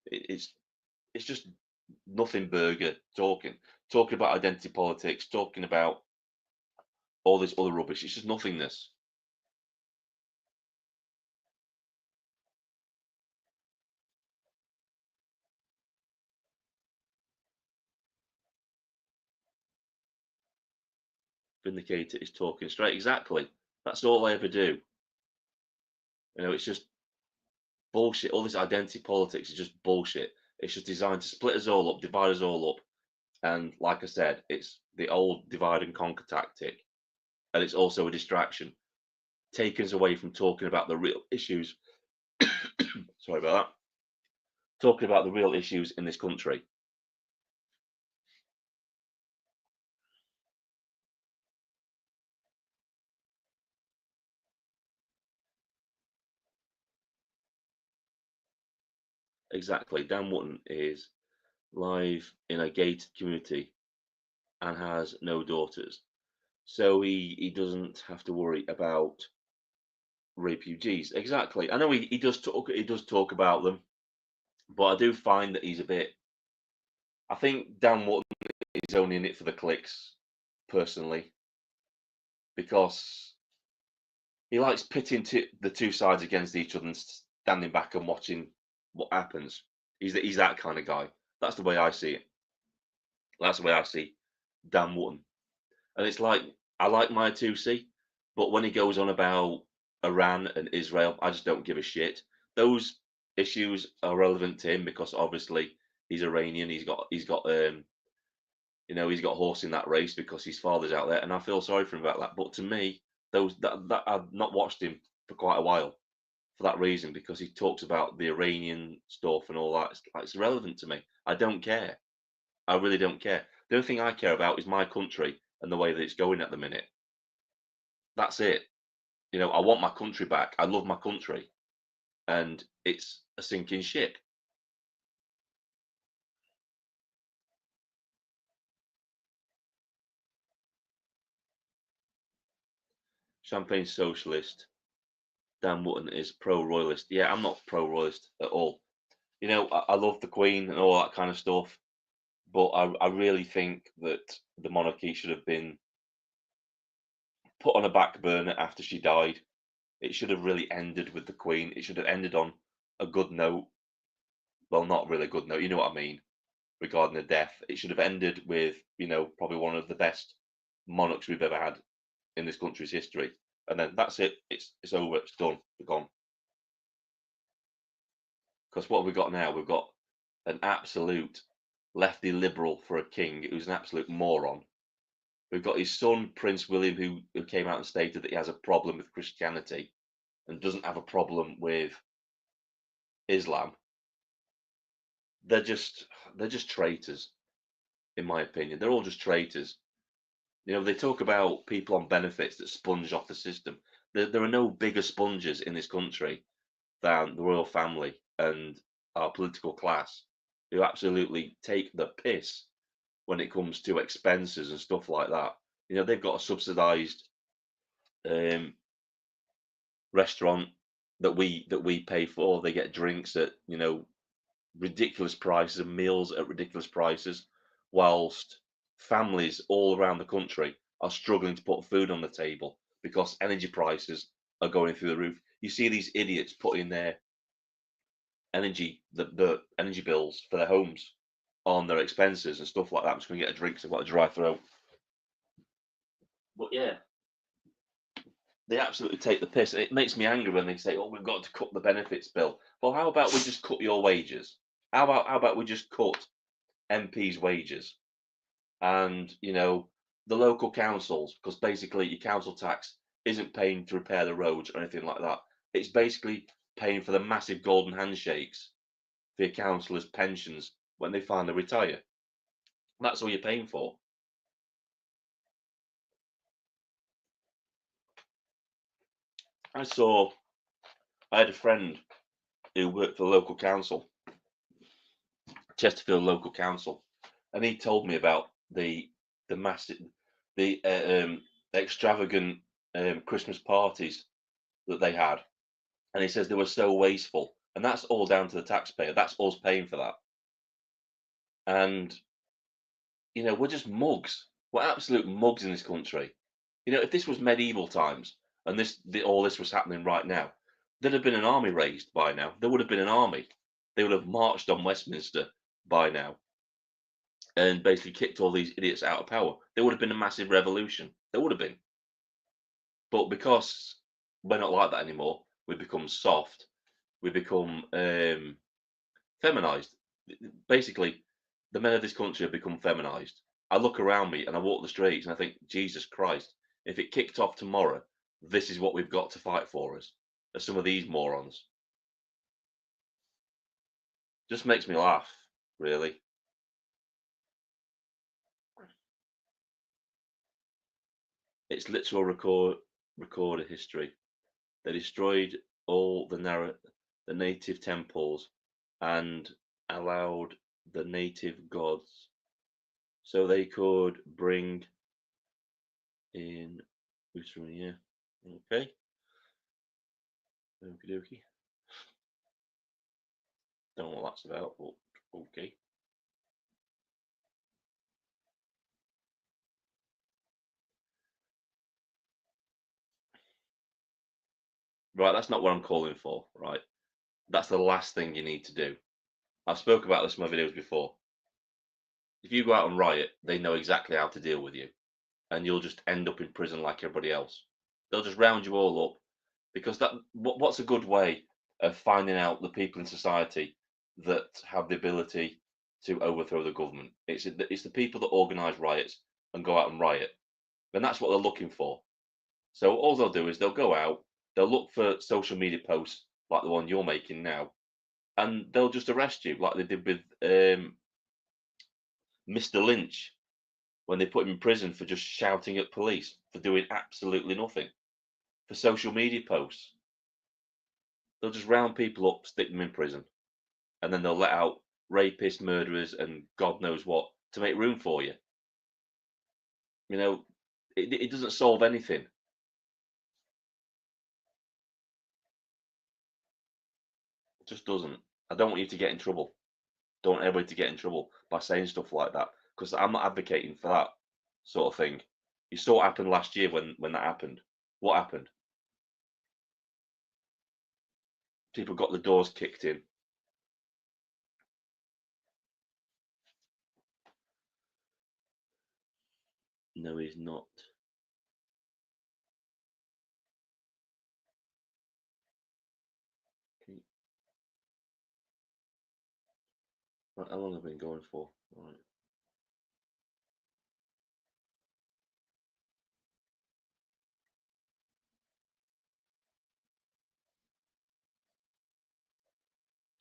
It's just nothing burger talking about identity politics, talking about all this other rubbish. It's just nothingness. vindicator is talking straight. Exactly. That's all they ever do. You know, it's just bullshit. All this identity politics is just bullshit. It's just designed to split us all up, divide us all up. And like I said, it's the old divide and conquer tactic. And it's also a distraction, taking us away from talking about the real issues. Sorry about that. Talking about the real issues in this country. Exactly. Dan Wootton is live in a gated community and has no daughters. So he doesn't have to worry about refugees. Exactly. I know he does talk about them, but I do find that he's a bit. I think Dan Wootton is only in it for the clicks, personally, because he likes pitting the two sides against each other and standing back and watching what happens. He's that kind of guy. That's the way I see it. That's the way I see Dan Wootton. And it's like I like my 2C, but when he goes on about Iran and Israel, I just don't give a shit. Those issues are relevant to him because obviously he's Iranian. He's got horse in that race because his father's out there, and I feel sorry for him about that. But to me, those that I've not watched him for quite a while for that reason because he talks about the Iranian stuff and all that. It's irrelevant to me. I don't care. I really don't care. The only thing I care about is my country and the way that it's going at the minute. That's it. I want my country back. I love my country, and it's a sinking ship. Champagne socialist. Dan Wootton is pro-royalist. Yeah, I'm not pro-royalist at all. I love the Queen and all that kind of stuff, but I really think that the monarchy should have been put on a back burner after she died. It should have really ended with the Queen. It should have ended on a good note. Well, not really a good note, you know what I mean, regarding the death. It should have ended with, probably one of the best monarchs we've ever had in this country's history. And then that's it. It's over. It's done. We're gone. Because what have we got now? We've got an absolute lefty liberal for a king who's an absolute moron. We've got his son, Prince William, who came out and stated that he has a problem with Christianity and doesn't have a problem with Islam. They're just traitors, in my opinion. They're all just traitors. They talk about people on benefits that sponge off the system. There are no bigger sponges in this country than the royal family and our political class, who absolutely take the piss when it comes to expenses and stuff like that. They've got a subsidised restaurant that we pay for. They get drinks at ridiculous prices and meals at ridiculous prices, whilst families all around the country are struggling to put food on the table because energy prices are going through the roof. You see these idiots putting their the energy bills for their homes on their expenses and stuff like that. I'm just going to get a drink because I've got a dry throat. But yeah, they absolutely take the piss. It makes me angry when they say, "Oh, we've got to cut the benefits bill." Well, how about we just cut your wages? How about we just cut MPs' wages and the local councils, because basically your council tax isn't paying to repair the roads or anything like that. It's basically paying for the massive golden handshakes for your councillors' pensions when they finally retire. That's all you're paying for. I had a friend who worked for the local council, Chesterfield local council, and he told me about the massive, the extravagant Christmas parties that they had, and he says they were so wasteful, and that's all down to the taxpayer. That's us paying for that, and we're just mugs. We're absolute mugs in this country. If this was medieval times and all this was happening right now, there'd have been an army raised by now. There would have been an army. They would have marched on Westminster by now. and basically kicked all these idiots out of power. There would have been a massive revolution. There would have been. But because we're not like that anymore, we become soft. We become feminized. Basically, the men of this country have become feminized. I look around me and I walk the streets and I think, Jesus Christ, if it kicked off tomorrow, this is what we've got to fight for us. As some of these morons. Just makes me laugh, really. It's literal record of history. They destroyed all the native temples and allowed the native gods so they could bring in who's from here. Okay. Okie dokie. Don't know what that's about, but okay. Right, that's not what I'm calling for, right? That's the last thing you need to do. I've spoke about this in my videos before. If you go out and riot, they know exactly how to deal with you, and you'll just end up in prison like everybody else. They'll just round you all up because what's a good way of finding out the people in society that have the ability to overthrow the government? It's the people that organise riots and go out and riot, and that's what they're looking for. So all they'll do is they'll go out, they'll look for social media posts like the one you're making now, and they'll just arrest you like they did with Mr. Lynch when they put him in prison for just shouting at police for doing absolutely nothing for social media posts. They'll just round people up, stick them in prison, and then they'll let out rapists, murderers, and God knows what to make room for you. You know, it doesn't solve anything. It just doesn't. I don't want you to get in trouble. Don't want everybody to get in trouble by saying stuff like that because I'm not advocating for that sort of thing. You saw what happened last year when that happened. What happened? People got the doors kicked in. No, he's not. How long have I been going for? Right.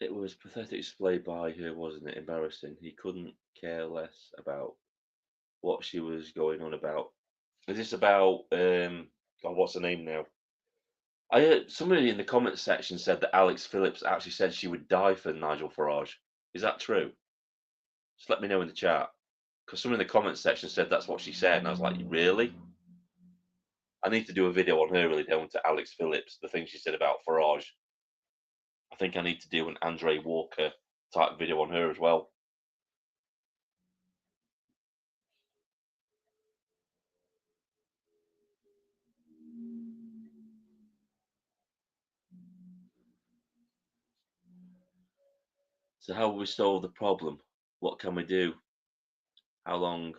It was pathetic display by her, wasn't it? Embarrassing. He couldn't care less about what she was going on about. Is this about God, what's her name now? I heard somebody in the comments section said that Alex Phillips actually said she would die for Nigel Farage. Is that true? Just let me know in the chat. Because someone in the comments section said that's what she said, and I was like, really? I need to do a video on her really down to Alex Phillips, the thing she said about Farage. I think I need to do an Andre Walker type video on her as well. So how will we solve the problem? What can we do? How long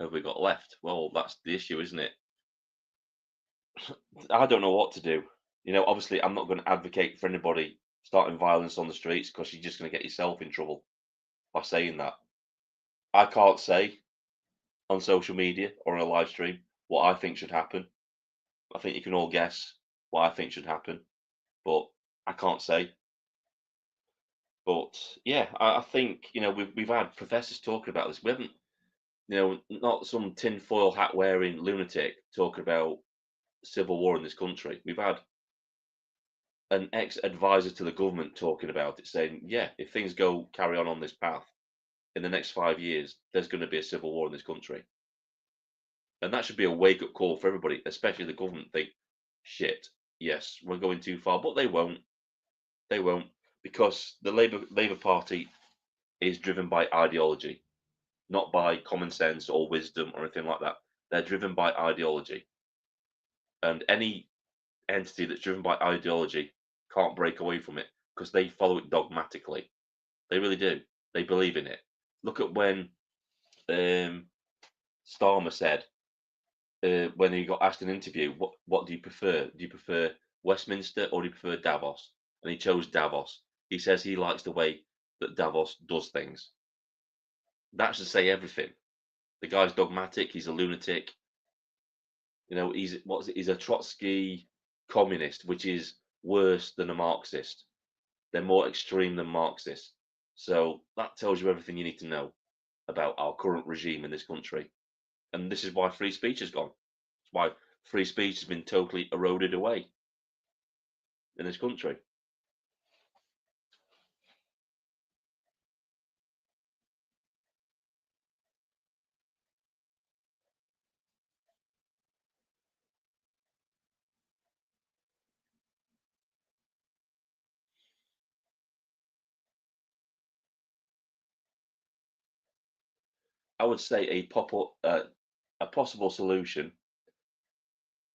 have we got left? Well, that's the issue, isn't it? I don't know what to do. You know, obviously, I'm not going to advocate for anybody starting violence on the streets because you're just going to get yourself in trouble by saying that. I can't say on social media or on a live stream what I think should happen. I think you can all guess what I think should happen, but I can't say. But yeah, I think we've had professors talking about this. We haven't, not some tinfoil hat wearing lunatic talking about civil war in this country. We've had an ex-advisor to the government talking about it, saying, yeah, if things carry on this path in the next 5 years, there's going to be a civil war in this country. And that should be a wake-up call for everybody, especially the government think, shit, yes, we're going too far. But they won't. They won't, because the Labour Party is driven by ideology, not by common sense or wisdom or anything like that. They're driven by ideology. And any entity that's driven by ideology can't break away from it because they follow it dogmatically. They really do. They believe in it. Look at when Starmer said when he got asked in an interview, what do you prefer? Do you prefer Westminster or do you prefer Davos? And he chose Davos. He says he likes the way that Davos does things. That should say everything. The guy's dogmatic. He's a lunatic. You know, he's a Trotsky communist, which is worse than a Marxist. They're more extreme than Marxists. So that tells you everything you need to know about our current regime in this country. And this is why free speech has gone. It's why free speech has been totally eroded away in this country. I would say a possible solution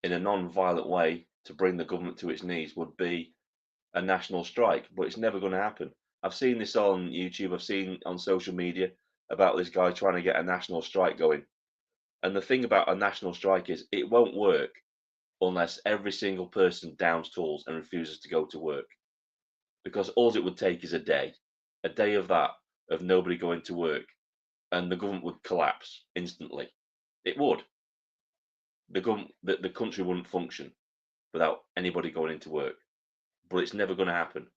in a non-violent way to bring the government to its knees would be a national strike, but it's never going to happen. I've seen this on YouTube, I've seen on social media about this guy trying to get a national strike going. And the thing about a national strike is it won't work unless every single person downs tools and refuses to go to work. Because all it would take is a day of that, of nobody going to work, and the government would collapse instantly. It would. The country wouldn't function without anybody going into work. But it's never going to happen.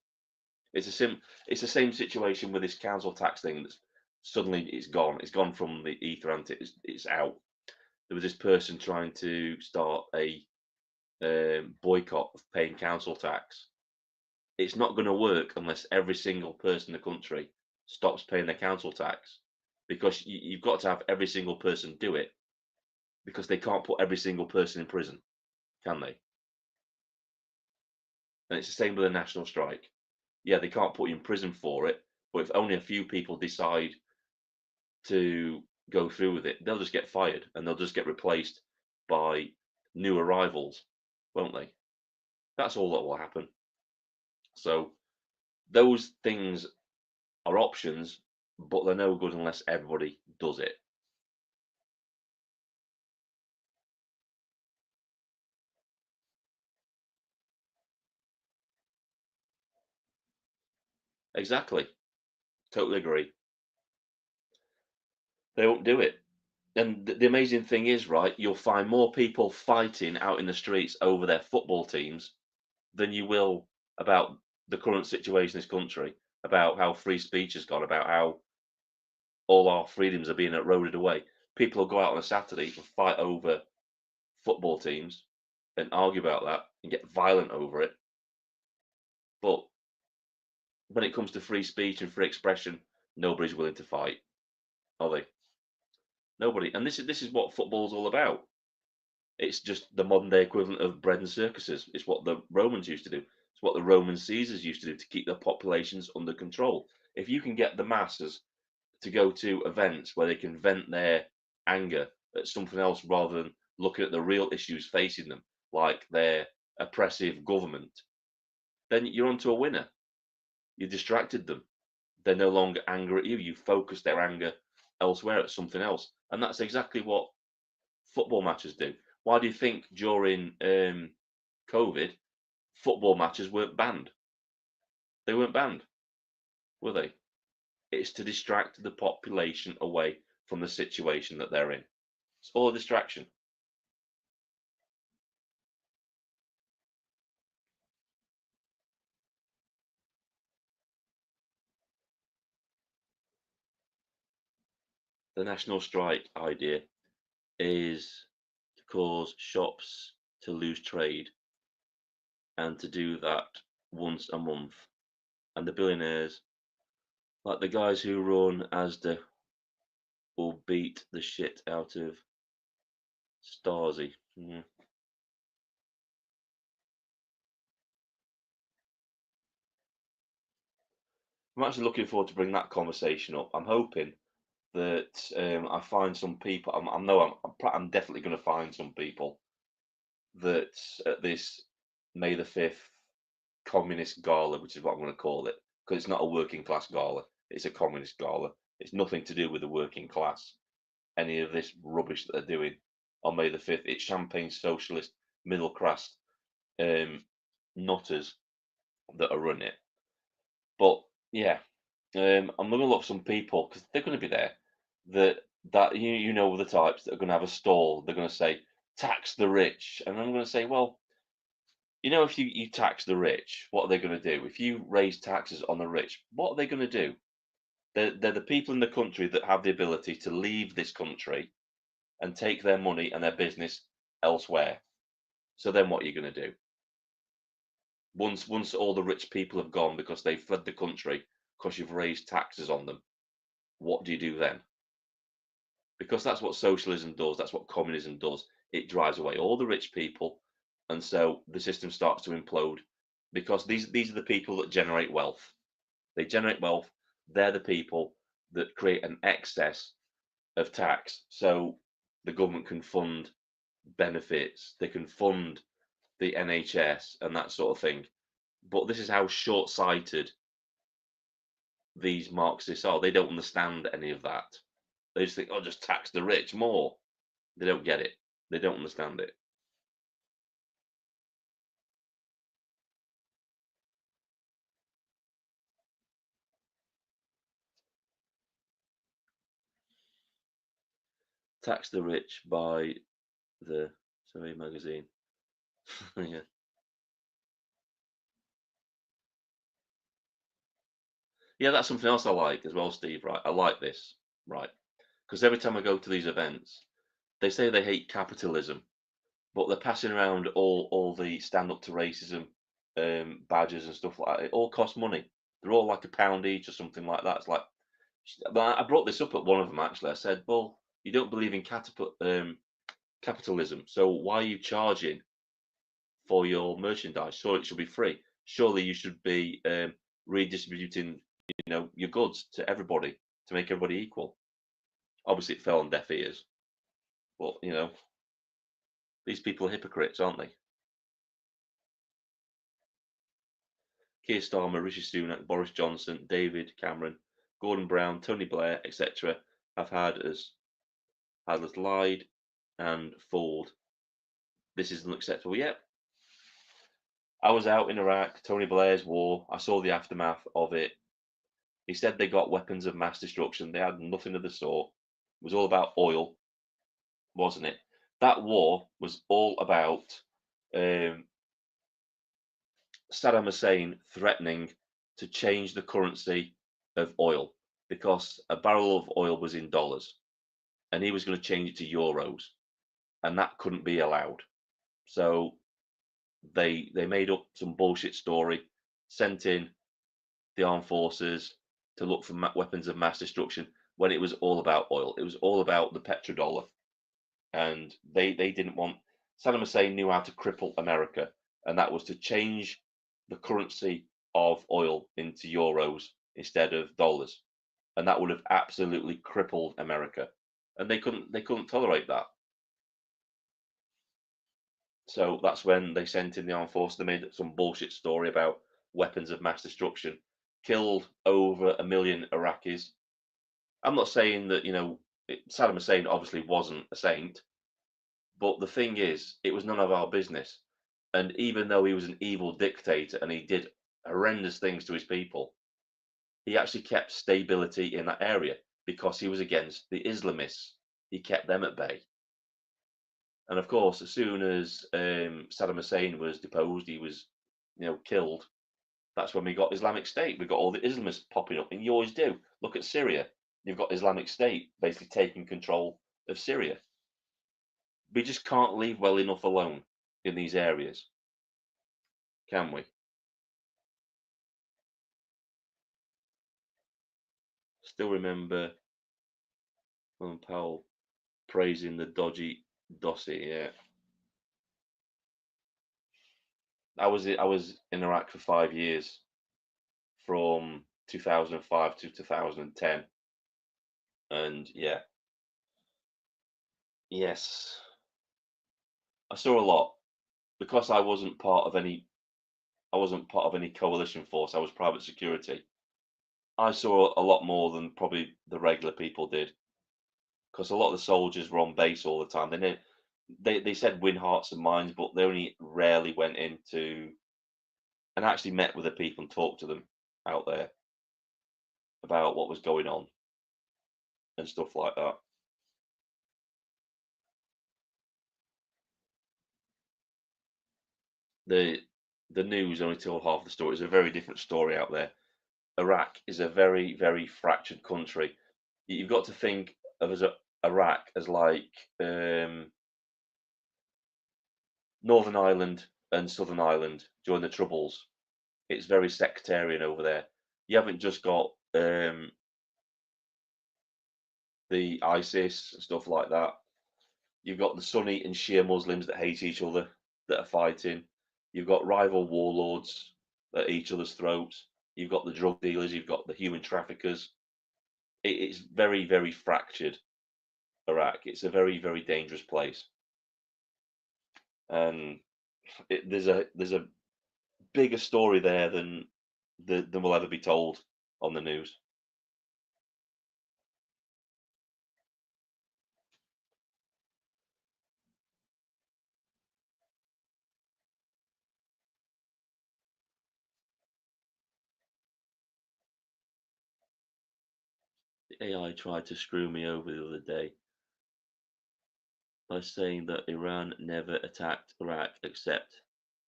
It's the same situation with this council tax thing. That's suddenly it's gone. It's gone from the ether and it's out. There was this person trying to start a boycott of paying council tax. It's not going to work unless every single person in the country stops paying their council tax, because you've got to have every single person do it, because they can't put every single person in prison, can they? And it's the same with a national strike. Yeah, they can't put you in prison for it, but if only a few people decide to go through with it, they'll just get fired and they'll just get replaced by new arrivals, won't they? That's all that will happen. So those things are options, but they're no good unless everybody does it. Exactly. Totally agree. They won't do it. And the amazing thing is, right, you'll find more people fighting out in the streets over their football teams than you will about the current situation in this country, about how free speech has gone, about how all our freedoms are being eroded away. People will go out on a Saturday and fight over football teams and argue about that and get violent over it. But when it comes to free speech and free expression, nobody's willing to fight, are they? Nobody. And this is what football's all about. It's just the modern day equivalent of bread and circuses. It's what the Romans used to do. It's what the Roman Caesars used to do to keep their populations under control. If you can get the masses to go to events where they can vent their anger at something else rather than looking at the real issues facing them, like their oppressive government, then you're onto a winner. You distracted them. They're no longer angry at you. You focus their anger elsewhere at something else. And that's exactly what football matches do. Why do you think during COVID, football matches weren't banned? They weren't banned, were they? It's to distract the population away from the situation that they're in. It's all a distraction. The national strike idea is to cause shops to lose trade and to do that once a month. And the billionaires, like the guys who run Asda, will beat the shit out of Stasi. I'm actually looking forward to bring that conversation up. I'm hoping that I find some people. I know I'm definitely going to find some people that at this May the 5th communist gala, which is what I'm going to call it, because it's not a working class gala, it's a communist gala. It's nothing to do with the working class. any of this rubbish that they're doing on May the 5th. It's champagne socialist middle class nutters that are running it. But yeah, I'm going to look for some people because they're going to be there that you know the types that are going to have a stall. They're going to say tax the rich, and I'm going to say, well, you know, if you tax the rich, what are they going to do? If you raise taxes on the rich, what are they going to do? They're the people in the country that have the ability to leave this country and take their money and their business elsewhere. So then what are you going to do? Once all the rich people have gone because they fled the country because you've raised taxes on them, what do you do then? Because that's what socialism does, that's what communism does. It drives away all the rich people, and so the system starts to implode because these are the people that generate wealth. They generate wealth, they're the people that create an excess of tax. So the government can fund benefits, they can fund the NHS and that sort of thing. But this is how short-sighted these Marxists are. They don't understand any of that. They just think, oh, just tax the rich more. They don't get it. They don't understand it. Tax the rich by the Survey magazine. Yeah. Yeah, that's something else I like as well, Steve. Right, I like this. Right, because every time I go to these events, they say they hate capitalism, but they're passing around all the stand up to racism badges and stuff like that. It all costs money. They're all like £1 each or something like that. It's like, but I brought this up at one of them actually. I said, well, you don't believe in capitalism, so why are you charging for your merchandise? Surely it should be free. Surely you should be redistributing, your goods to everybody to make everybody equal. Obviously, it fell on deaf ears, but these people are hypocrites, aren't they? Keir Starmer, Rishi Sunak, Boris Johnson, David Cameron, Gordon Brown, Tony Blair, etc., have had us lied and fooled. This is unacceptable. Yep. I was out in Iraq, Tony Blair's war. I saw the aftermath of it. He said they got weapons of mass destruction. They had nothing of the sort. It was all about oil, wasn't it? That war was all about um, Saddam Hussein threatening to change the currency of oil because a barrel of oil was in dollars and he was going to change it to euros, and that couldn't be allowed. So they made up some bullshit story, sent in the armed forces to look for weapons of mass destruction when it was all about oil. It was all about the petrodollar, and they didn't want. Saddam Hussein knew how to cripple America, and that was to change the currency of oil into euros instead of dollars, and that would have absolutely crippled America, and they couldn't tolerate that. So that's when they sent in the armed forces. They made some bullshit story about weapons of mass destruction, killed over 1 million Iraqis. I'm not saying that, Saddam Hussein obviously wasn't a saint, but the thing is, it was none of our business. And even though he was an evil dictator and he did horrendous things to his people, he actually kept stability in that area because he was against the Islamists. He kept them at bay. And of course, as soon as Saddam Hussein was deposed, he was, killed. That's when we got Islamic State. We got all the Islamists popping up, and you always do. Look at Syria. You've got Islamic State basically taking control of Syria. We just can't leave well enough alone in these areas, can we? Still remember Colin Powell praising the dodgy dossier. Yeah, I was in Iraq for 5 years, from 2005 to 2010, and yeah, yes, I saw a lot because I wasn't part of any coalition force. I was private security. I saw a lot more than probably the regular people did. because a lot of the soldiers were on base all the time. They said win hearts and minds, but they only rarely went into and actually met with the people and talked to them out there about what was going on and stuff like that. The the news only tell half the story. It's a very different story out there. Iraq is a very, very fractured country. You've got to think of Iraq as like Northern Ireland and Southern Ireland during the Troubles. It's very sectarian over there. You haven't just got the ISIS and stuff like that. You've got the Sunni and Shia Muslims that hate each other that are fighting. You've got rival warlords at each other's throats. You've got the drug dealers. You've got the human traffickers. It's very, very fractured, Iraq. It's a very, very dangerous place, and there's a bigger story there than will ever be told on the news. The AI tried to screw me over the other day by saying that Iran never attacked Iraq, except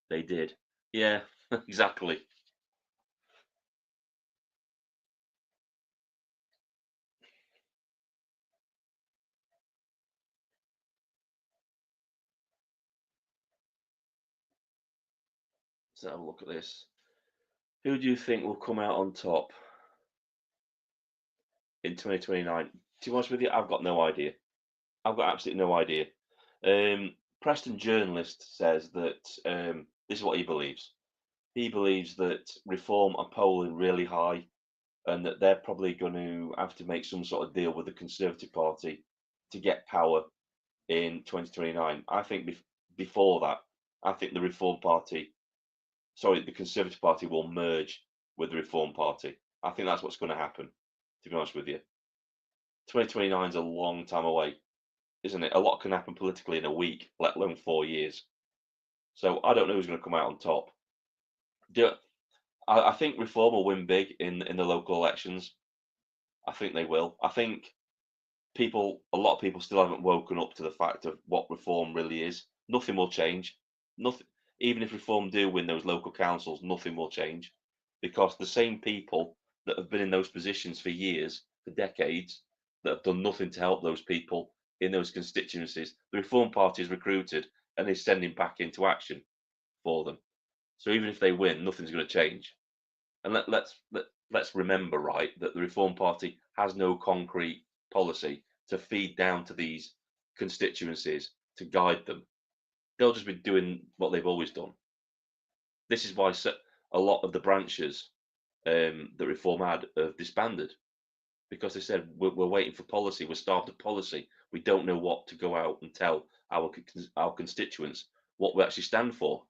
they did. Yeah, exactly. Let's have a look at this. Who do you think will come out on top in 2029? To be honest with you, I've got no idea. I've got absolutely no idea. Preston journalist says that this is what he believes. He believes that Reform are polling really high, and that they're probably going to have to make some sort of deal with the Conservative Party to get power in 2029. I think before that, I think the Conservative Party will merge with the Reform Party. I think that's what's going to happen, to be honest with you. 2029 is a long time away, isn't it? A lot can happen politically in a week, let alone 4 years. So I don't know who's going to come out on top. I think Reform will win big in the local elections. I think they will. I think a lot of people still haven't woken up to the fact of what Reform really is. Nothing will change. Nothing. Even if Reform do win those local councils, nothing will change, because the same people that have been in those positions for years, for decades, that have done nothing to help those people in those constituencies, the Reform Party is recruited and is sending back into action for them. So even if they win, nothing's going to change. And let's remember, right, that the Reform Party has no concrete policy to feed down to these constituencies to guide them. They'll just be doing what they've always done. This is why a lot of the branches that Reform had have disbanded, because they said we're waiting for policy, we're starved of policy, we don't know what to go out and tell our constituents what we actually stand for.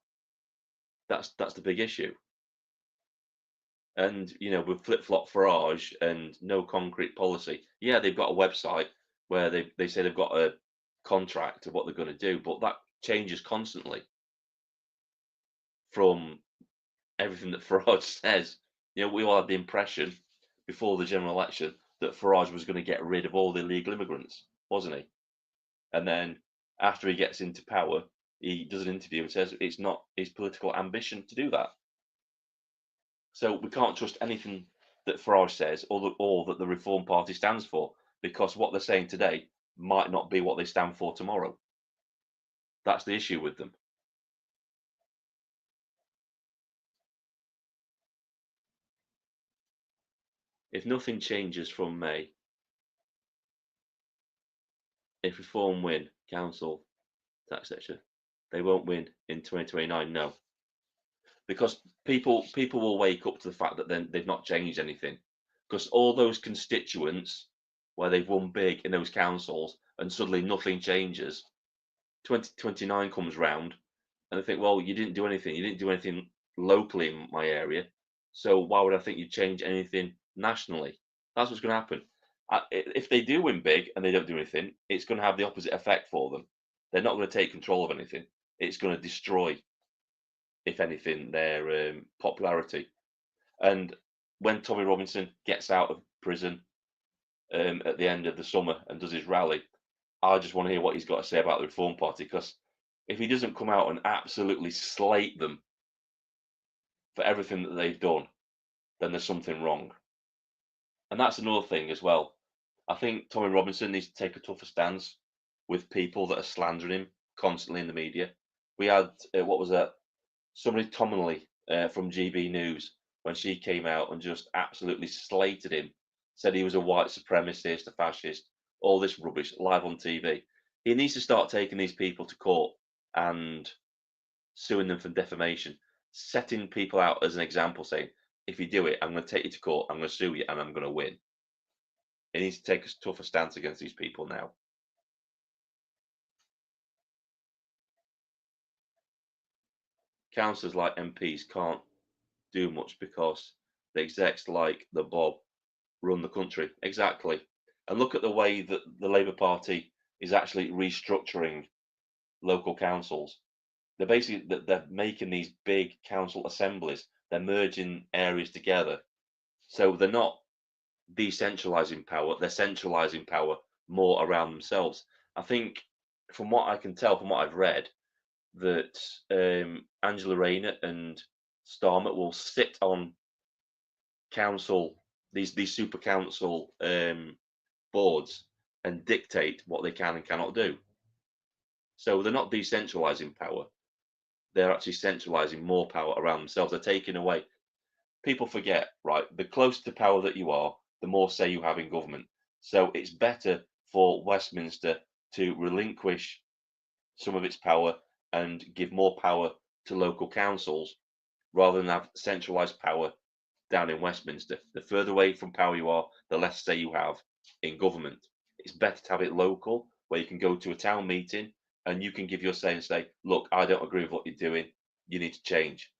That's the big issue. And with flip-flop Farage and no concrete policy, yeah, they've got a website where they say they've got a contract of what they're going to do, but that changes constantly from everything that Farage says. We all had the impression before the general election that Farage was going to get rid of all the illegal immigrants, wasn't he? And then after he gets into power, he does an interview and says it's not his political ambition to do that. So we can't trust anything that Farage says or that the Reform Party stands for, because what they're saying today might not be what they stand for tomorrow. That's the issue with them. If nothing changes from May, if Reform win council tax section, they won't win in 2029. No, because people will wake up to the fact that then they've not changed anything, because all those constituents where they've won big in those councils and suddenly nothing changes, 2029 comes round and they think, well, you didn't do anything locally in my area, so why would I think you'd change anything nationally? That's what's going to happen. If they do win big and they don't do anything, it's going to have the opposite effect for them. They're not going to take control of anything. It's going to destroy, if anything, their popularity. And when Tommy Robinson gets out of prison at the end of the summer and does his rally, I just want to hear what he's got to say about the Reform Party, because if he doesn't come out and absolutely slate them for everything that they've done, then there's something wrong. And that's another thing as well. I think Tommy Robinson needs to take a tougher stance with people that are slandering him constantly in the media. We had what was that? Somebody Tominley from GB News, when she came out and just absolutely slated him, said he was a white supremacist, a fascist, all this rubbish live on TV. He needs to start taking these people to court and suing them for defamation, setting people out as an example, saying, if you do it, I'm going to take you to court, I'm going to sue you, and I'm going to win. He needs to take a tougher stance against these people now. Councillors like MPs can't do much because the execs like the Bob run the country. Exactly. And look at the way that the Labour Party is actually restructuring local councils. They're making these big council assemblies. They're merging areas together. So they're not decentralizing power, they're centralizing power more around themselves. I think, from what I can tell, from what I've read, that Angela Rayner and Starmer will sit on council, these super council boards, and dictate what they can and cannot do. So they're not decentralizing power, they're actually centralizing more power around themselves. They're taking away. People forget, right? The closer to power that you are, the more say you have in government. So it's better for Westminster to relinquish some of its power and give more power to local councils rather than have centralized power down in Westminster. The further away from power you are, the less say you have in government. It's better to have it local, where you can go to a town meeting and you can give your say and say, look, I don't agree with what you're doing. You need to change.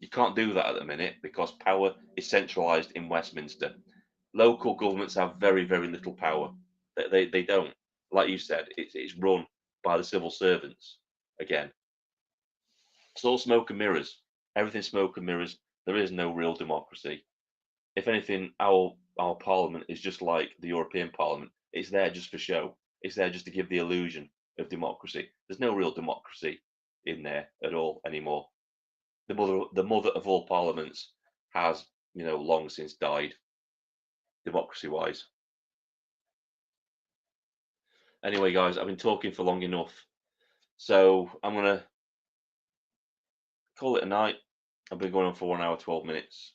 You can't do that at the minute because power is centralised in Westminster. Local governments have very, very little power. They don't. Like you said, it's run by the civil servants again. It's all smoke and mirrors. Everything's smoke and mirrors. There is no real democracy. If anything, our parliament is just like the European Parliament. It's there just for show. It's there just to give the illusion of democracy. There's no real democracy in there at all anymore. The mother of all parliaments has, long since died, democracy-wise. Anyway, guys, I've been talking for long enough, so I'm gonna call it a night. I've been going on for 1 hour 12 minutes.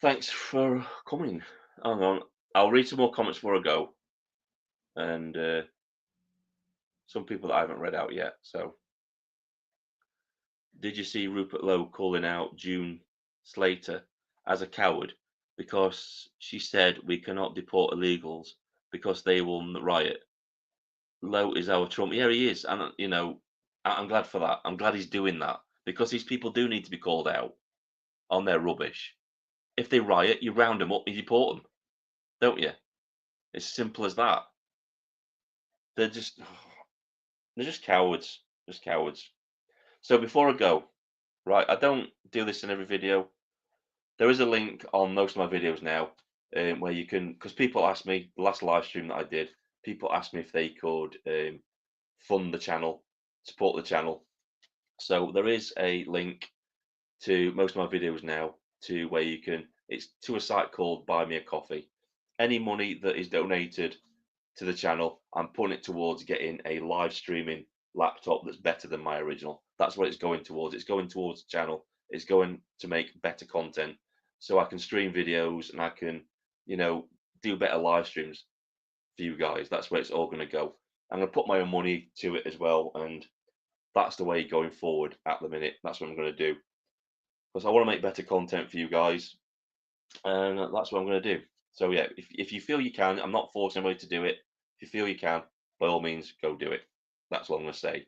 Thanks for coming. Hang on, I'll read some more comments before I go, and some people that I haven't read out yet. So, did you see Rupert Lowe calling out June Slater as a coward because she said we cannot deport illegals because they will riot? Lowe is our Trump. Yeah, he is, and I'm glad for that. I'm glad he's doing that, because these people do need to be called out on their rubbish. If they riot, you round them up and you deport them, don't you? It's simple as that. They're just cowards, just cowards. So before I go, right, I don't do this in every video. There is a link on most of my videos now where you can, because people asked me, the last live stream that I did, people asked me if they could fund the channel, support the channel. So there is a link to most of my videos now to where you can, it's to a site called Buy Me a Coffee. Any money that is donated to the channel, I'm putting it towards getting a live streaming laptop that's better than my original. That's what it's going towards. It's going towards the channel. It's going to make better content so I can stream videos and I can, do better live streams for you guys. That's where it's all going to go. I'm going to put my own money to it as well, and that's the way going forward at the minute. That's what I'm going to do, because I want to make better content for you guys, and that's what I'm going to do. So yeah, if you feel you can, I'm not forcing anybody to do it. If you feel you can, by all means, go do it. That's what I'm going to say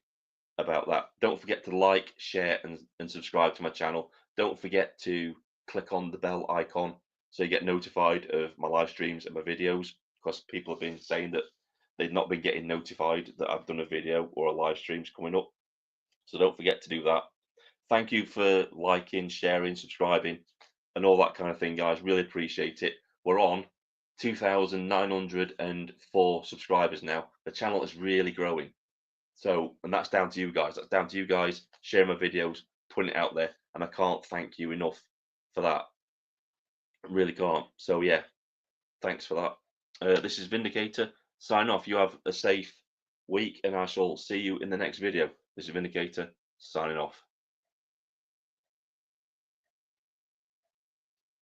about that. Don't forget to like, share, and subscribe to my channel. Don't forget to click on the bell icon so you get notified of my live streams and my videos, because people have been saying that they've not been getting notified that I've done a video or a live stream's coming up. So don't forget to do that. Thank you for liking, sharing, subscribing, and all that kind of thing, guys. Really appreciate it. We're on 2,904 subscribers now. The channel is really growing. So, and that's down to you guys. That's down to you guys sharing my videos, putting it out there, and I can't thank you enough for that. I really can't. So yeah, thanks for that. This is Vindicator. Sign off. You have a safe week, and I shall see you in the next video. This is Vindicator signing off.